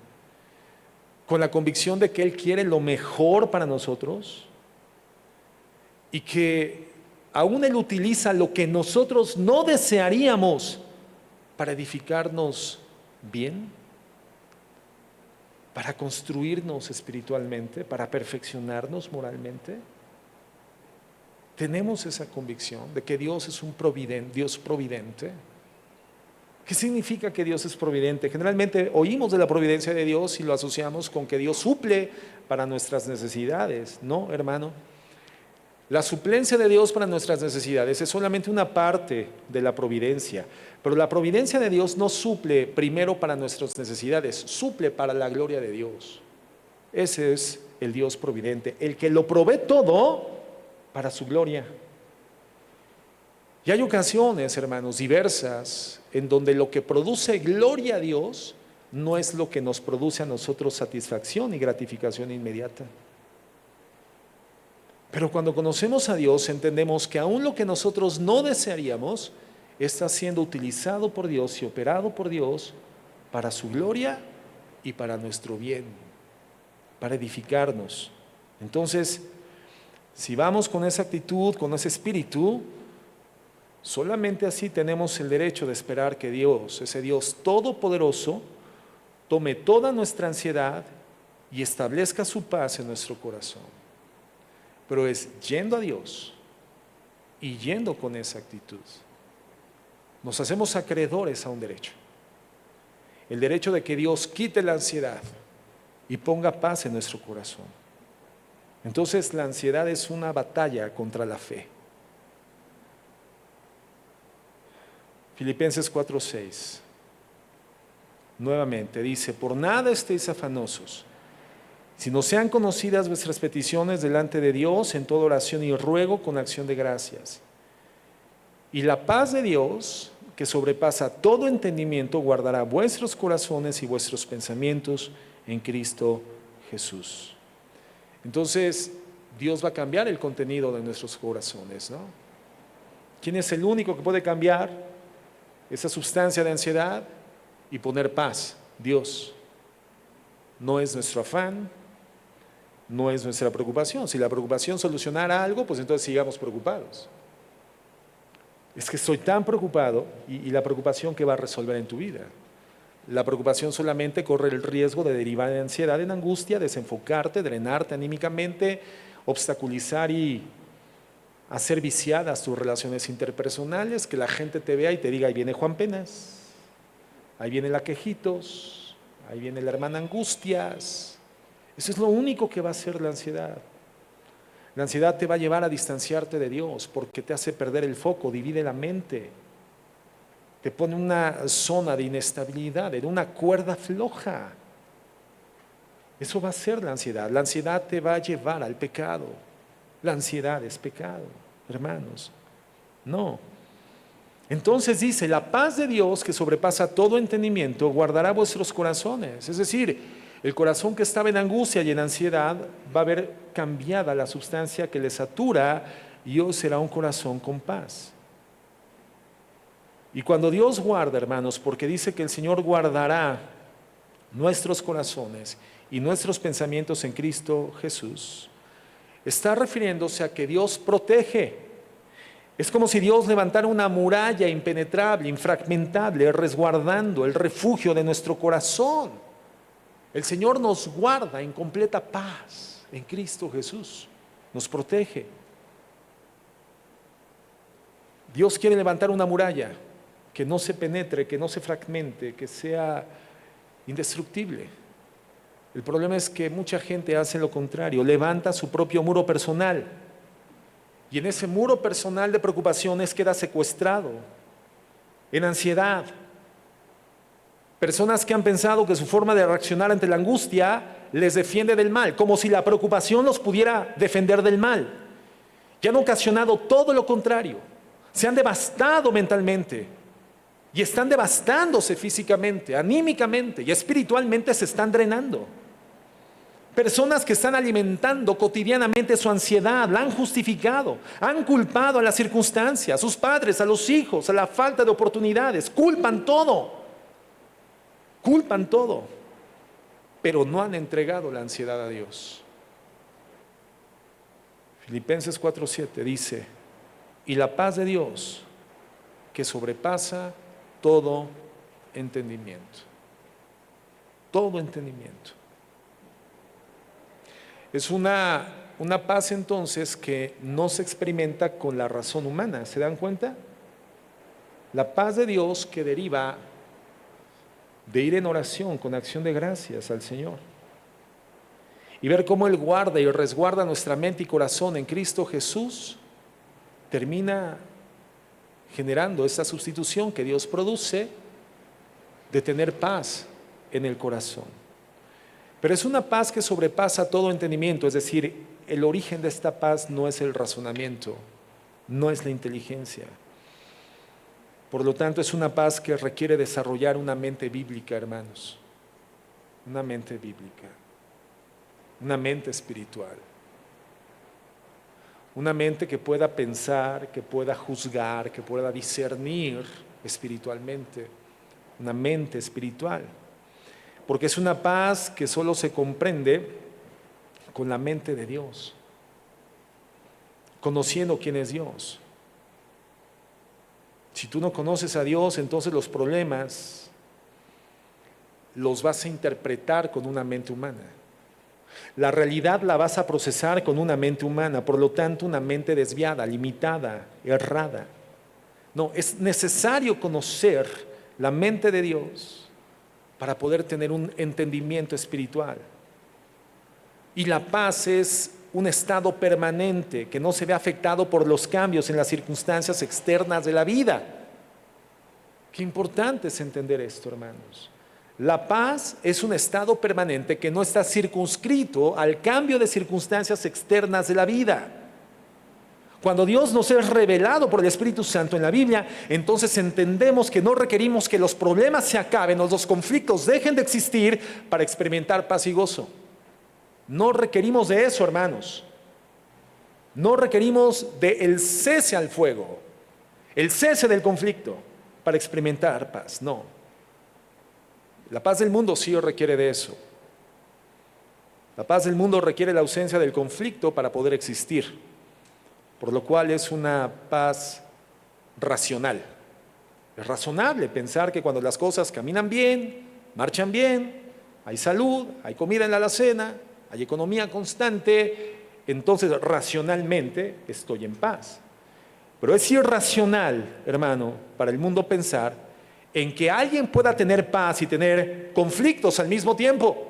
con la convicción de que Él quiere lo mejor para nosotros y que aún Él utiliza lo que nosotros no desearíamos para edificarnos bien, para construirnos espiritualmente, para perfeccionarnos moralmente. Tenemos esa convicción de que Dios es un Dios providente. ¿Qué significa que Dios es providente? Generalmente oímos de la providencia de Dios y lo asociamos con que Dios suple para nuestras necesidades. No, hermano. La suplencia de Dios para nuestras necesidades es solamente una parte de la providencia. Pero la providencia de Dios no suple primero para nuestras necesidades, suple para la gloria de Dios. Ese es el Dios providente, el que lo provee todo para su gloria. Y hay ocasiones, hermanos, diversas, en donde lo que produce gloria a Dios no es lo que nos produce a nosotros satisfacción y gratificación inmediata. Pero cuando conocemos a Dios, entendemos que aún lo que nosotros no desearíamos está siendo utilizado por Dios y operado por Dios para su gloria y para nuestro bien, para edificarnos. Entonces, si vamos con esa actitud, con ese espíritu, solamente así tenemos el derecho de esperar que Dios, ese Dios todopoderoso, tome toda nuestra ansiedad y establezca su paz en nuestro corazón. Pero es yendo a Dios y yendo con esa actitud. Nos hacemos acreedores a un derecho. El derecho de que Dios quite la ansiedad y ponga paz en nuestro corazón. Entonces la ansiedad es una batalla contra la fe. Filipenses 4:6 nuevamente dice: por nada estéis afanosos, sino sean conocidas vuestras peticiones delante de Dios en toda oración y ruego con acción de gracias. Y la paz de Dios, que sobrepasa todo entendimiento, guardará vuestros corazones y vuestros pensamientos en Cristo Jesús. Entonces, Dios va a cambiar el contenido de nuestros corazones, ¿no? ¿Quién es el único que puede cambiar esa sustancia de ansiedad y poner paz? Dios. No es nuestro afán, no es nuestra preocupación. Si la preocupación solucionara algo, pues entonces sigamos preocupados. Es que estoy tan preocupado y la preocupación, ¿qué va a resolver en tu vida? La preocupación solamente corre el riesgo de derivar en ansiedad, en angustia, desenfocarte, drenarte anímicamente, obstaculizar y hacer viciadas tus relaciones interpersonales, que la gente te vea y te diga, ahí viene Juan Penas, ahí viene la Quejitos, ahí viene la hermana Angustias. Eso es lo único que va a hacer la ansiedad. La ansiedad te va a llevar a distanciarte de Dios porque te hace perder el foco, divide la mente. Te pone en una zona de inestabilidad, en una cuerda floja. Eso va a ser la ansiedad. La ansiedad te va a llevar al pecado. La ansiedad es pecado, hermanos. No. Entonces dice, la paz de Dios que sobrepasa todo entendimiento guardará vuestros corazones. Es decir, el corazón que estaba en angustia y en ansiedad va a ver cambiada la sustancia que le satura y hoy será un corazón con paz. Y cuando Dios guarda, hermanos, porque dice que el Señor guardará nuestros corazones y nuestros pensamientos en Cristo Jesús, está refiriéndose a que Dios protege. Es como si Dios levantara una muralla impenetrable, infragmentable, resguardando el refugio de nuestro corazón. El Señor nos guarda en completa paz en Cristo Jesús, nos protege. Dios quiere levantar una muralla que no se penetre, que no se fragmente, que sea indestructible. El problema es que mucha gente hace lo contrario, levanta su propio muro personal y en ese muro personal de preocupaciones queda secuestrado, en ansiedad. Personas que han pensado que su forma de reaccionar ante la angustia les defiende del mal, como si la preocupación los pudiera defender del mal. Y han ocasionado todo lo contrario. Se han devastado mentalmente y están devastándose físicamente, anímicamente y espiritualmente se están drenando. Personas que están alimentando cotidianamente su ansiedad, la han justificado, han culpado a las circunstancias, a sus padres, a los hijos, a la falta de oportunidades, culpan todo, pero no han entregado la ansiedad a Dios. Filipenses 4:7 dice, y la paz de Dios, que sobrepasa todo entendimiento. Todo entendimiento. Es una paz entonces que no se experimenta con la razón humana. ¿Se dan cuenta? La paz de Dios que deriva de ir en oración con acción de gracias al Señor. Y ver cómo Él guarda y resguarda nuestra mente y corazón en Cristo Jesús, termina generando esta sustitución que Dios produce de tener paz en el corazón. Pero es una paz que sobrepasa todo entendimiento, es decir, el origen de esta paz no es el razonamiento, no es la inteligencia. Por lo tanto, es una paz que requiere desarrollar una mente bíblica, hermanos, una mente bíblica, una mente espiritual. Una mente que pueda pensar, que pueda juzgar, que pueda discernir espiritualmente. Una mente espiritual. Porque es una paz que solo se comprende con la mente de Dios. Conociendo quién es Dios. Si tú no conoces a Dios, entonces los problemas los vas a interpretar con una mente humana. La realidad la vas a procesar con una mente humana, por lo tanto una mente desviada, limitada, errada. No, es necesario conocer la mente de Dios para poder tener un entendimiento espiritual. Y la paz es un estado permanente que no se ve afectado por los cambios en las circunstancias externas de la vida. Qué importante es entender esto, hermanos. La paz es un estado permanente que no está circunscrito al cambio de circunstancias externas de la vida. Cuando Dios nos es revelado por el Espíritu Santo en la Biblia, entonces entendemos que no requerimos que los problemas se acaben o los conflictos dejen de existir para experimentar paz y gozo. No requerimos de eso, hermanos. No requerimos del cese al fuego, el cese del conflicto para experimentar paz. No. La paz del mundo sí requiere de eso. La paz del mundo requiere la ausencia del conflicto para poder existir, por lo cual es una paz racional. Es razonable pensar que cuando las cosas caminan bien, marchan bien, hay salud, hay comida en la alacena, hay economía constante, entonces racionalmente estoy en paz. Pero es irracional, hermano, para el mundo pensar en que alguien pueda tener paz y tener conflictos al mismo tiempo.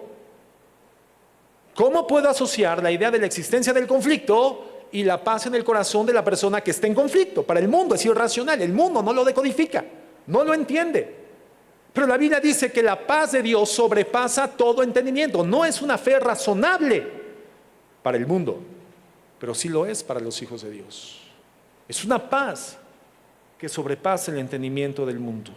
¿Cómo puedo asociar la idea de la existencia del conflicto y la paz en el corazón de la persona que está en conflicto? Para el mundo es irracional, el mundo no lo decodifica, no lo entiende. Pero la Biblia dice que la paz de Dios sobrepasa todo entendimiento. No es una fe razonable para el mundo, pero sí lo es para los hijos de Dios. Es una paz que sobrepasa el entendimiento del mundo.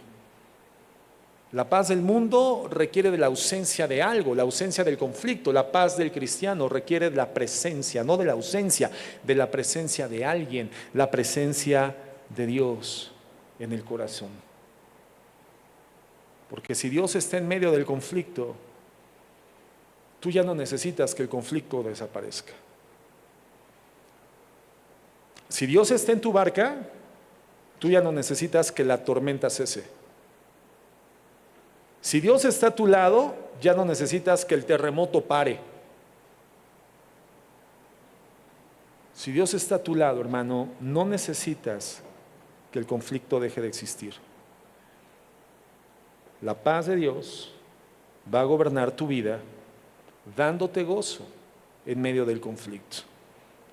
La paz del mundo requiere de la ausencia de algo, la ausencia del conflicto. La paz del cristiano requiere de la presencia, no de la ausencia, de la presencia de alguien, la presencia de Dios en el corazón. Porque si Dios está en medio del conflicto, tú ya no necesitas que el conflicto desaparezca. Si Dios está en tu barca, tú ya no necesitas que la tormenta cese. Si Dios está a tu lado, ya no necesitas que el terremoto pare. Si Dios está a tu lado, hermano, no necesitas que el conflicto deje de existir. La paz de Dios va a gobernar tu vida, dándote gozo en medio del conflicto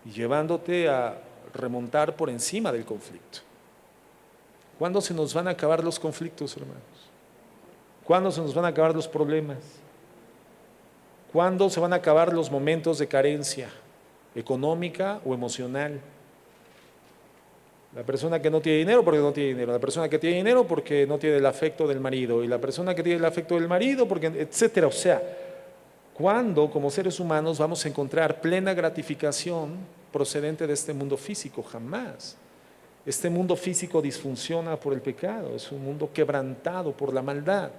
y llevándote a remontar por encima del conflicto. ¿Cuándo se nos van a acabar los conflictos, hermanos? ¿Cuándo se nos van a acabar los problemas? ¿Cuándo se van a acabar los momentos de carencia económica o emocional? La persona que no tiene dinero porque no tiene dinero, la persona que tiene dinero porque no tiene el afecto del marido, y la persona que tiene el afecto del marido porque, etcétera. O sea, ¿cuándo como seres humanos vamos a encontrar plena gratificación procedente de este mundo físico? Jamás. Este mundo físico disfunciona por el pecado, es un mundo quebrantado por la maldad.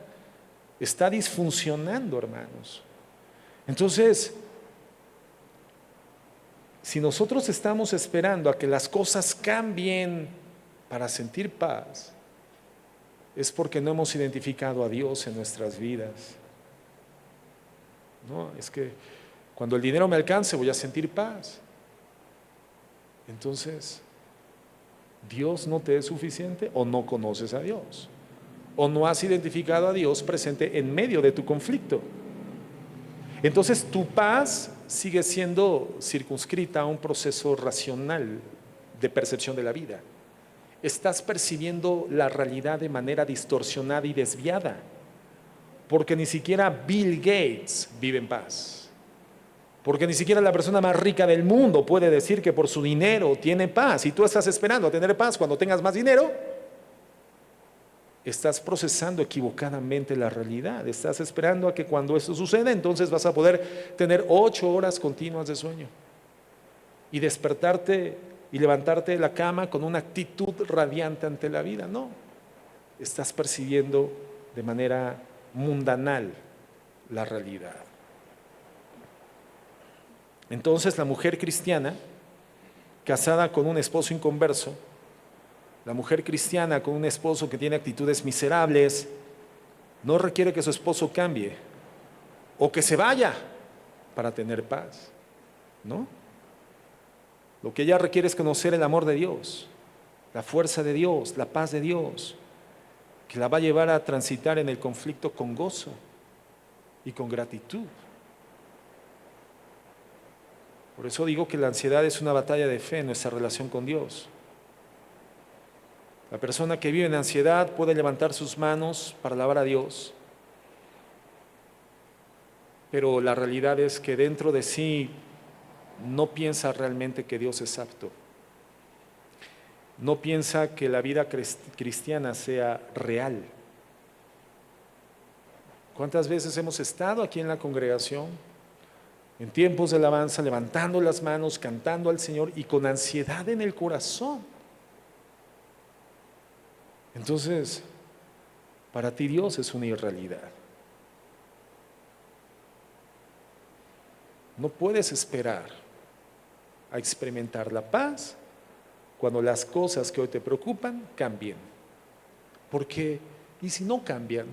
Está disfuncionando, hermanos. Entonces, si nosotros estamos esperando a que las cosas cambien para sentir paz, es porque no hemos identificado a Dios en nuestras vidas. No, es que cuando el dinero me alcance voy a sentir paz. Entonces, ¿Dios no te es suficiente o no conoces a Dios? ¿O no has identificado a Dios presente en medio de tu conflicto? Entonces tu paz sigue siendo circunscrita a un proceso racional de percepción de la vida. Estás percibiendo la realidad de manera distorsionada y desviada, porque ni siquiera Bill Gates vive en paz. Porque ni siquiera la persona más rica del mundo puede decir que por su dinero tiene paz. Y tú estás esperando a tener paz cuando tengas más dinero. Estás procesando equivocadamente la realidad. Estás esperando a que cuando esto suceda, entonces vas a poder tener 8 horas continuas de sueño y despertarte y levantarte de la cama con una actitud radiante ante la vida. No, estás percibiendo de manera mundanal la realidad. Entonces la mujer cristiana, casada con un esposo inconverso, la mujer cristiana con un esposo que tiene actitudes miserables, no requiere que su esposo cambie o que se vaya para tener paz, ¿no? Lo que ella requiere es conocer el amor de Dios, la fuerza de Dios, la paz de Dios, que la va a llevar a transitar en el conflicto con gozo y con gratitud. Por eso digo que la ansiedad es una batalla de fe en nuestra relación con Dios. La persona que vive en ansiedad puede levantar sus manos para alabar a Dios, pero la realidad es que dentro de sí no piensa realmente que Dios es apto. No piensa que la vida cristiana sea real. ¿Cuántas veces hemos estado aquí en la congregación en tiempos de alabanza, levantando las manos, cantando al Señor y con ansiedad en el corazón. Entonces, para ti Dios es una irrealidad. No puedes esperar a experimentar la paz cuando las cosas que hoy te preocupan cambien. Porque, ¿y si no cambian?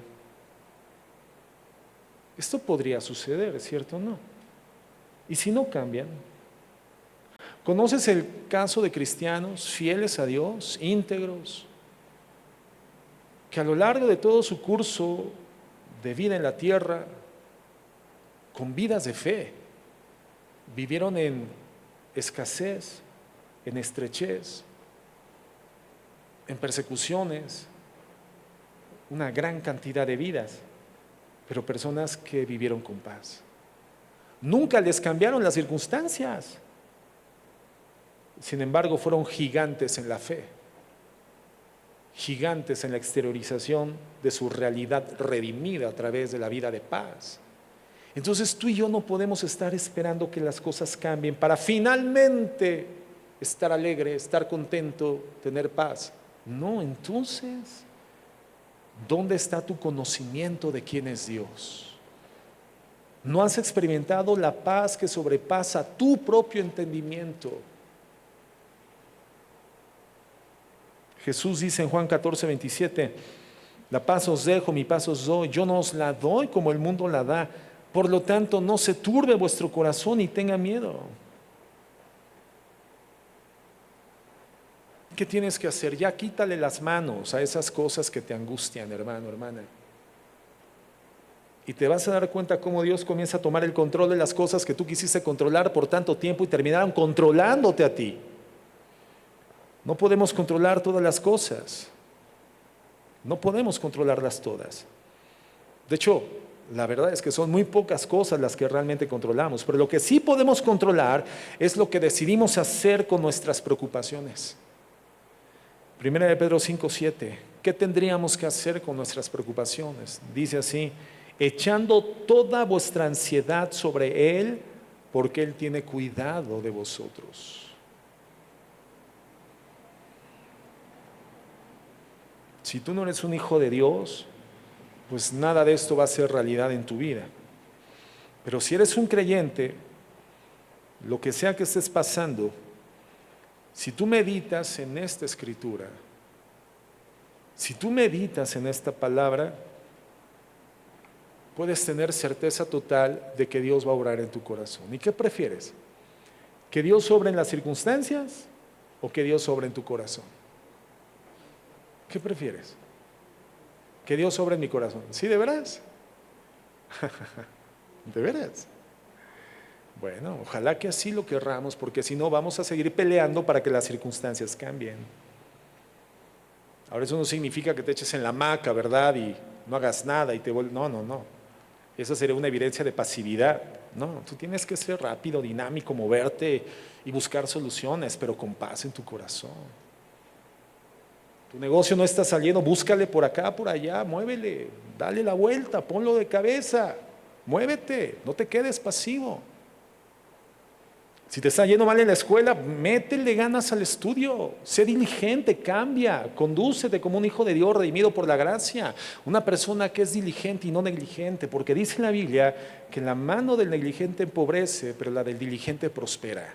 Esto podría suceder, ¿cierto o no? ¿Y si no cambian? ¿Conoces el caso de cristianos fieles a Dios, íntegros, que a lo largo de todo su curso de vida en la tierra, con vidas de fe, vivieron en escasez, en estrechez, en persecuciones, una gran cantidad de vidas, pero personas que vivieron con paz? Nunca les cambiaron las circunstancias. Sin embargo, fueron gigantes en la fe, gigantes en la exteriorización de su realidad redimida a través de la vida de paz. Entonces tú y yo no podemos estar esperando que las cosas cambien para finalmente estar alegre, estar contento, tener paz. No, entonces, ¿dónde está tu conocimiento de quién es Dios? No has experimentado la paz que sobrepasa tu propio entendimiento. Jesús dice en Juan 14:27, la paz os dejo, mi paz os doy, yo no os la doy como el mundo la da. Por lo tanto, no se turbe vuestro corazón y tenga miedo. ¿Qué tienes que hacer? Ya quítale las manos a esas cosas que te angustian, hermano, hermana. Y te vas a dar cuenta cómo Dios comienza a tomar el control de las cosas que tú quisiste controlar por tanto tiempo y terminaron controlándote a ti. No podemos controlar todas las cosas. No podemos controlarlas todas. De hecho, la verdad es que son muy pocas cosas las que realmente controlamos, pero lo que sí podemos controlar es lo que decidimos hacer con nuestras preocupaciones. Primera de Pedro 5:7. ¿Qué tendríamos que hacer con nuestras preocupaciones? Dice así: echando toda vuestra ansiedad sobre Él, porque Él tiene cuidado de vosotros. Si tú no eres un hijo de Dios, pues nada de esto va a ser realidad en tu vida. Pero si eres un creyente, lo que sea que estés pasando, si tú meditas en esta escritura, si tú meditas en esta palabra, puedes tener certeza total de que Dios va a obrar en tu corazón. ¿Y qué prefieres? ¿Que Dios obre en las circunstancias o que Dios obre en tu corazón? ¿Qué prefieres? Que Dios obre en mi corazón. ¿Sí, de veras? ¿De veras? Bueno, ojalá que así lo querramos, porque si no vamos a seguir peleando para que las circunstancias cambien. Ahora eso no significa que te eches en la hamaca, ¿verdad? Y no hagas nada y te vuelves... No, no, no. Esa sería una evidencia de pasividad. No, tú tienes que ser rápido, dinámico, moverte y buscar soluciones, pero con paz en tu corazón. Tu negocio no está saliendo, búscale por acá, por allá, muévele, dale la vuelta, ponlo de cabeza, muévete, no te quedes pasivo. Si te está yendo mal en la escuela, métele ganas al estudio, sé diligente, cambia, condúcete como un hijo de Dios redimido por la gracia, una persona que es diligente y no negligente, porque dice en la Biblia que la mano del negligente empobrece, pero la del diligente prospera.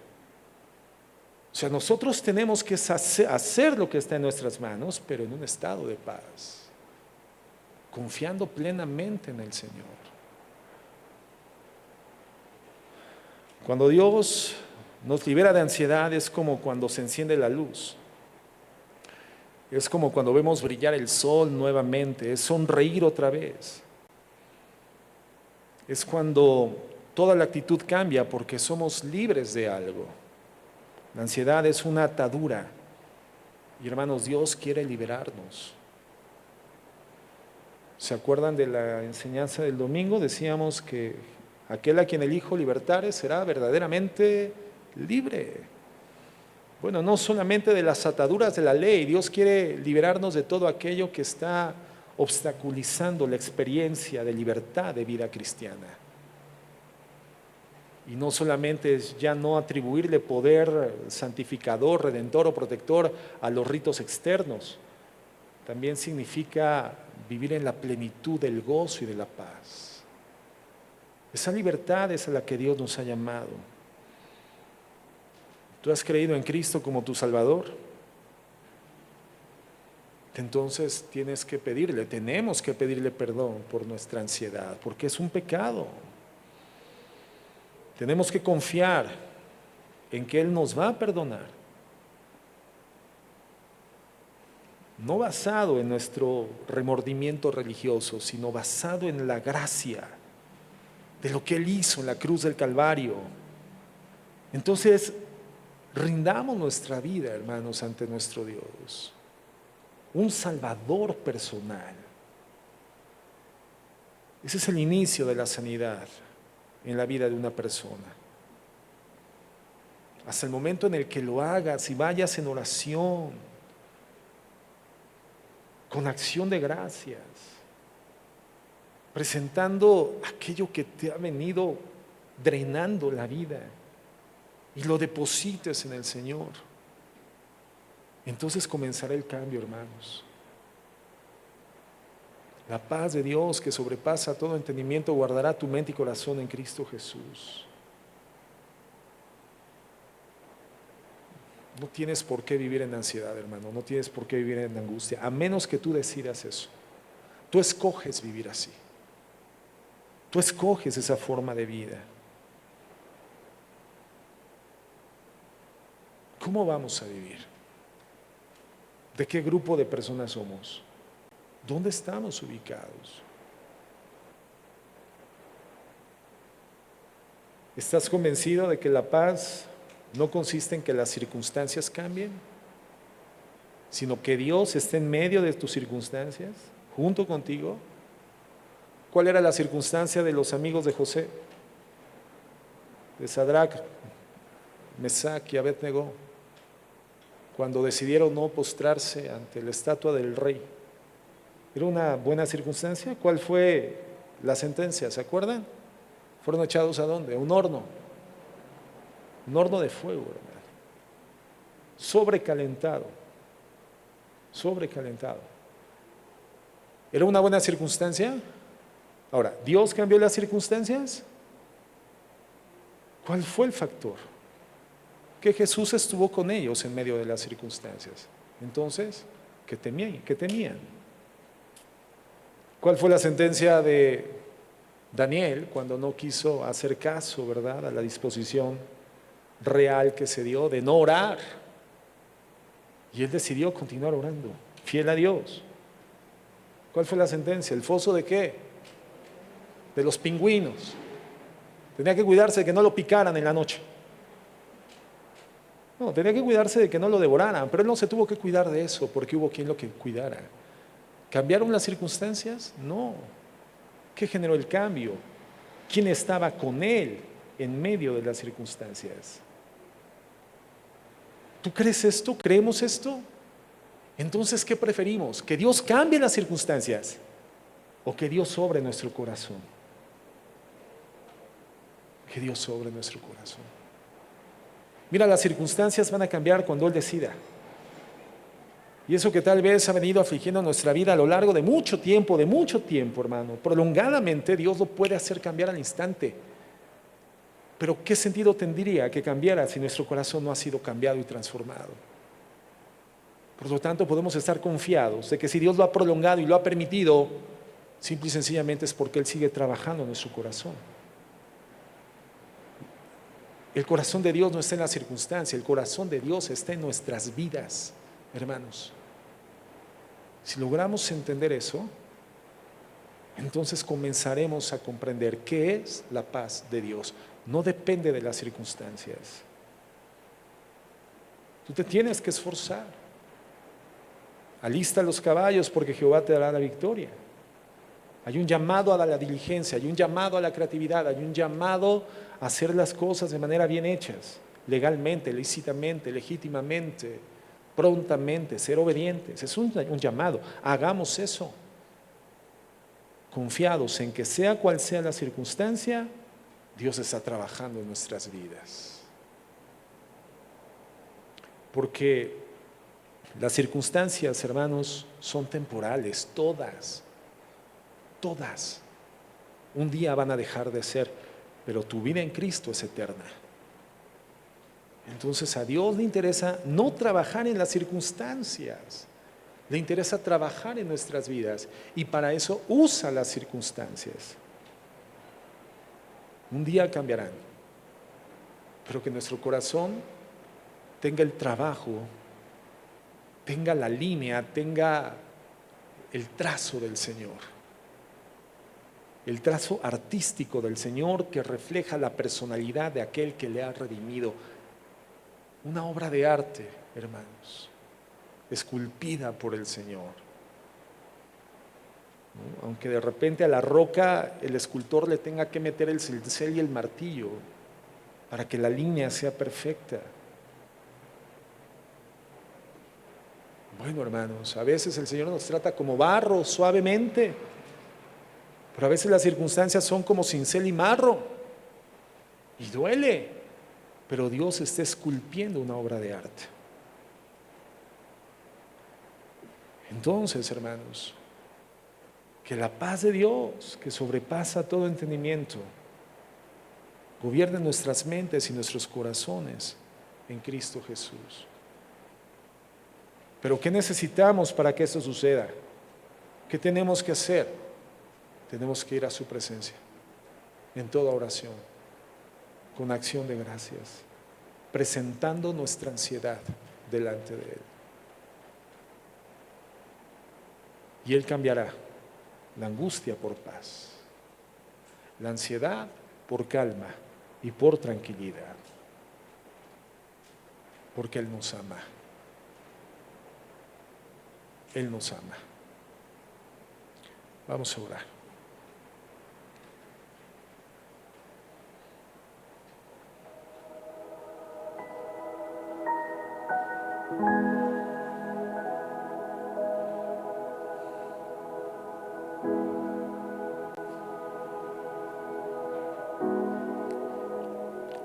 O sea, nosotros tenemos que hacer lo que está en nuestras manos, pero en un estado de paz, confiando plenamente en el Señor. Cuando Dios nos libera de ansiedad es como cuando se enciende la luz, es como cuando vemos brillar el sol nuevamente, es sonreír otra vez, es cuando toda la actitud cambia porque somos libres de algo. La ansiedad es una atadura y hermanos, Dios quiere liberarnos. ¿Se acuerdan de la enseñanza del domingo? Decíamos que aquel a quien el Hijo libertare será verdaderamente libre. Bueno, no solamente de las ataduras de la ley, Dios quiere liberarnos de todo aquello que está obstaculizando la experiencia de libertad de vida cristiana. Y no solamente es ya no atribuirle poder santificador, redentor o protector a los ritos externos, también significa vivir en la plenitud del gozo y de la paz. Esa libertad es a la que Dios nos ha llamado. ¿Tú has creído en Cristo como tu Salvador? Entonces tenemos que pedirle perdón por nuestra ansiedad, porque es un pecado. Tenemos que confiar en que Él nos va a perdonar. No basado en nuestro remordimiento religioso, sino basado en la gracia de lo que Él hizo en la cruz del Calvario. Entonces, rindamos nuestra vida, hermanos, ante nuestro Dios. Un Salvador personal. Ese es el inicio de la sanidad en la vida de una persona. Hasta el momento en el que lo hagas y vayas en oración, con acción de gracias, presentando aquello que te ha venido drenando la vida y lo deposites en el Señor, entonces comenzará el cambio, hermanos. La paz de Dios que sobrepasa todo entendimiento guardará tu mente y corazón en Cristo Jesús. No tienes por qué vivir en ansiedad, hermano, no tienes por qué vivir en angustia, a menos que tú decidas eso. Tú escoges vivir así. Tú escoges esa forma de vida. ¿Cómo vamos a vivir? ¿De qué grupo de personas somos? ¿Dónde estamos ubicados? ¿Estás convencido de que la paz no consiste en que las circunstancias cambien, sino que Dios esté en medio de tus circunstancias, junto contigo? ¿Cuál era la circunstancia de los amigos de José? De Sadrach, Mesach y Abednego, cuando decidieron no postrarse ante la estatua del rey. ¿Era una buena circunstancia? ¿Cuál fue la sentencia? ¿Se acuerdan? ¿Fueron echados a dónde? A un horno de fuego, hermano. Sobrecalentado. ¿Era una buena circunstancia? Ahora, ¿Dios cambió las circunstancias? ¿Cuál fue el factor? Que Jesús estuvo con ellos en medio de las circunstancias. Entonces, ¿qué temían? ¿Cuál fue la sentencia de Daniel cuando no quiso hacer caso, verdad, a la disposición real que se dio de no orar? Y él decidió continuar orando, fiel a Dios. ¿Cuál fue la sentencia? ¿El foso de qué? De los pingüinos. Tenía que cuidarse de que no lo picaran en la noche. No, tenía que cuidarse de que no lo devoraran, pero él no se tuvo que cuidar de eso porque hubo quien lo que cuidara. ¿Cambiaron las circunstancias? No. ¿Qué generó el cambio? ¿Quién estaba con él en medio de las circunstancias? ¿Tú crees esto? ¿Creemos esto? Entonces, ¿qué preferimos? ¿Que Dios cambie las circunstancias o que Dios sobre nuestro corazón? Que Dios sobre nuestro corazón. Mira, las circunstancias van a cambiar cuando Él decida. Y eso que tal vez ha venido afligiendo nuestra vida a lo largo de mucho tiempo, hermano, prolongadamente, Dios lo puede hacer cambiar al instante. Pero ¿qué sentido tendría que cambiara si nuestro corazón no ha sido cambiado y transformado? Por lo tanto, podemos estar confiados de que si Dios lo ha prolongado y lo ha permitido, simple y sencillamente es porque Él sigue trabajando en nuestro corazón. El corazón de Dios no está en la circunstancia, el corazón de Dios está en nuestras vidas, hermanos. Si logramos entender eso, entonces comenzaremos a comprender qué es la paz de Dios. No depende de las circunstancias. Tú te tienes que esforzar. Alista los caballos porque Jehová te dará la victoria. Hay un llamado a la diligencia, hay un llamado a la creatividad, hay un llamado a hacer las cosas de manera bien hechas, legalmente, lícitamente, legítimamente, prontamente, ser obedientes. Es un llamado. Hagamos eso, confiados en que sea cual sea la circunstancia, Dios está trabajando en nuestras vidas. Porque las circunstancias, hermanos, son temporales, todas. Un día van a dejar de ser, pero tu vida en Cristo es eterna. Entonces a Dios le interesa no trabajar en las circunstancias, le interesa trabajar en nuestras vidas y para eso usa las circunstancias. Un día cambiarán, pero que nuestro corazón tenga el trabajo, tenga la línea, tenga el trazo del Señor. El trazo artístico del Señor que refleja la personalidad de aquel que le ha redimido. Una obra de arte, hermanos, esculpida por el Señor. ¿No? Aunque de repente a la roca el escultor le tenga que meter el cincel y el martillo para que la línea sea perfecta. Bueno, hermanos, a veces el Señor nos trata como barro, suavemente, pero a veces las circunstancias son como cincel y marro y duele, pero Dios está esculpiendo una obra de arte. Entonces, hermanos, que la paz de Dios, que sobrepasa todo entendimiento, gobierne nuestras mentes y nuestros corazones en Cristo Jesús. Pero ¿qué necesitamos para que esto suceda? ¿Qué tenemos que hacer? Tenemos que ir a su presencia en toda oración, con acción de gracias, presentando nuestra ansiedad delante de Él. Y Él cambiará la angustia por paz, la ansiedad por calma y por tranquilidad, porque Él nos ama. Él nos ama. Vamos a orar.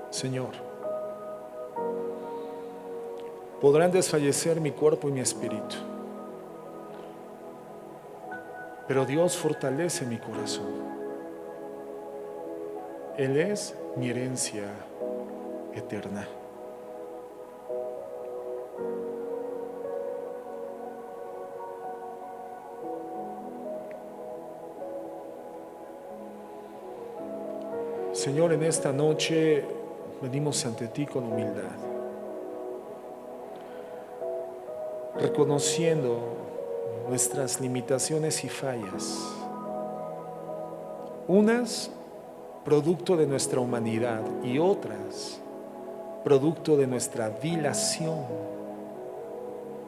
Señor, podrán desfallecer mi cuerpo y mi espíritu, pero Dios fortalece mi corazón. Él es mi herencia eterna. Señor, en esta noche venimos ante ti con humildad, reconociendo nuestras limitaciones y fallas, unas producto de nuestra humanidad y otras producto de nuestra dilación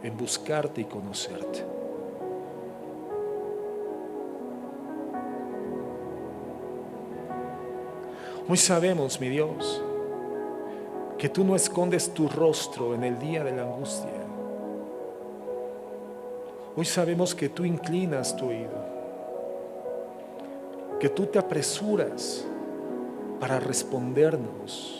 en buscarte y conocerte. Hoy sabemos, mi Dios, que tú no escondes tu rostro en el día de la angustia. Hoy sabemos que tú inclinas tu oído, que tú te apresuras para respondernos.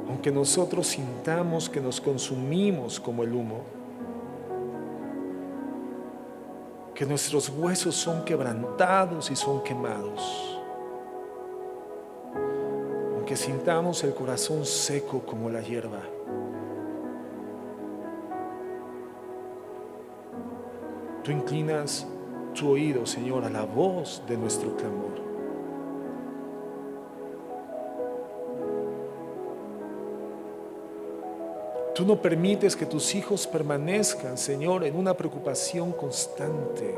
Aunque nosotros sintamos que nos consumimos como el humo, que nuestros huesos son quebrantados y son quemados, aunque sintamos el corazón seco como la hierba, tú inclinas tu oído, Señor, a la voz de nuestro clamor. Tú no permites que tus hijos permanezcan, Señor, en una preocupación constante.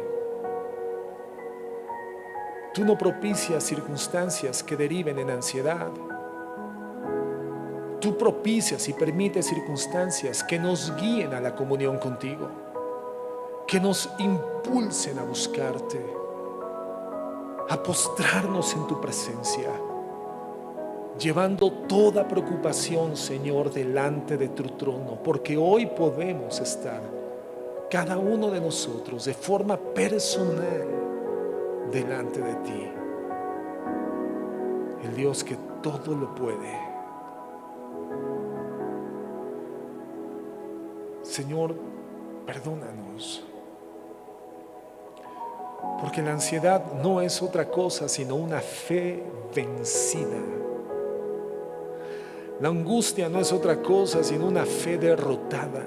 Tú no propicias circunstancias que deriven en ansiedad. Tú propicias y permites circunstancias que nos guíen a la comunión contigo, que nos impulsen a buscarte, a postrarnos en tu presencia, llevando toda preocupación, Señor, delante de tu trono, porque hoy podemos estar, cada uno de nosotros, de forma personal, delante de ti, el Dios que todo lo puede. Señor, perdónanos, porque la ansiedad no es otra cosa sino una fe vencida. La angustia no es otra cosa sino una fe derrotada.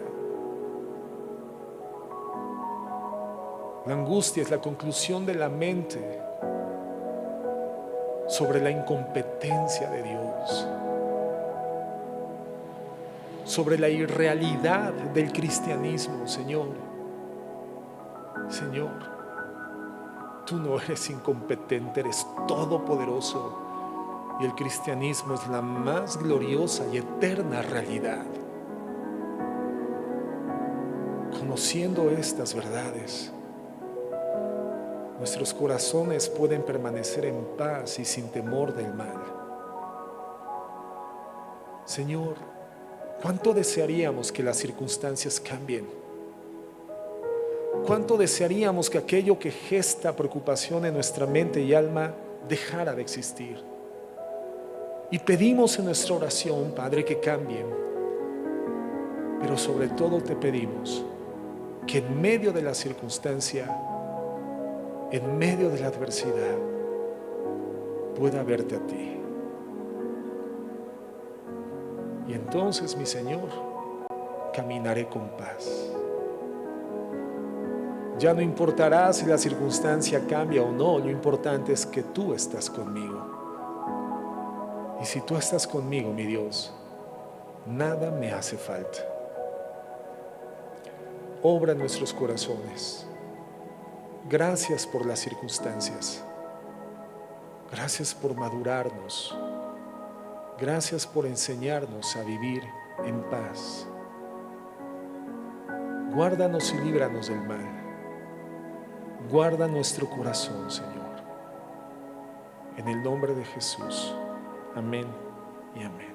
La angustia es la conclusión de la mente sobre la incompetencia de Dios, sobre la irrealidad del cristianismo. Señor, tú no eres incompetente, eres todopoderoso, y el cristianismo es la más gloriosa y eterna realidad. Conociendo estas verdades, nuestros corazones pueden permanecer en paz y sin temor del mal. Señor, ¿cuánto desearíamos que las circunstancias cambien? ¿Cuánto desearíamos que aquello que gesta preocupación en nuestra mente y alma dejara de existir? Y pedimos en nuestra oración, Padre, que cambien. Pero sobre todo te pedimos que en medio de la circunstancia, en medio de la adversidad, pueda verte a ti. Y entonces, mi Señor, caminaré con paz. Ya no importará si la circunstancia cambia o no, lo importante es que tú estás conmigo. Y si tú estás conmigo, mi Dios, nada me hace falta. Obra en nuestros corazones. Gracias por las circunstancias. Gracias por madurarnos. Gracias por enseñarnos a vivir en paz. Guárdanos y líbranos del mal. Guarda nuestro corazón, Señor. En el nombre de Jesús. Amén y amén.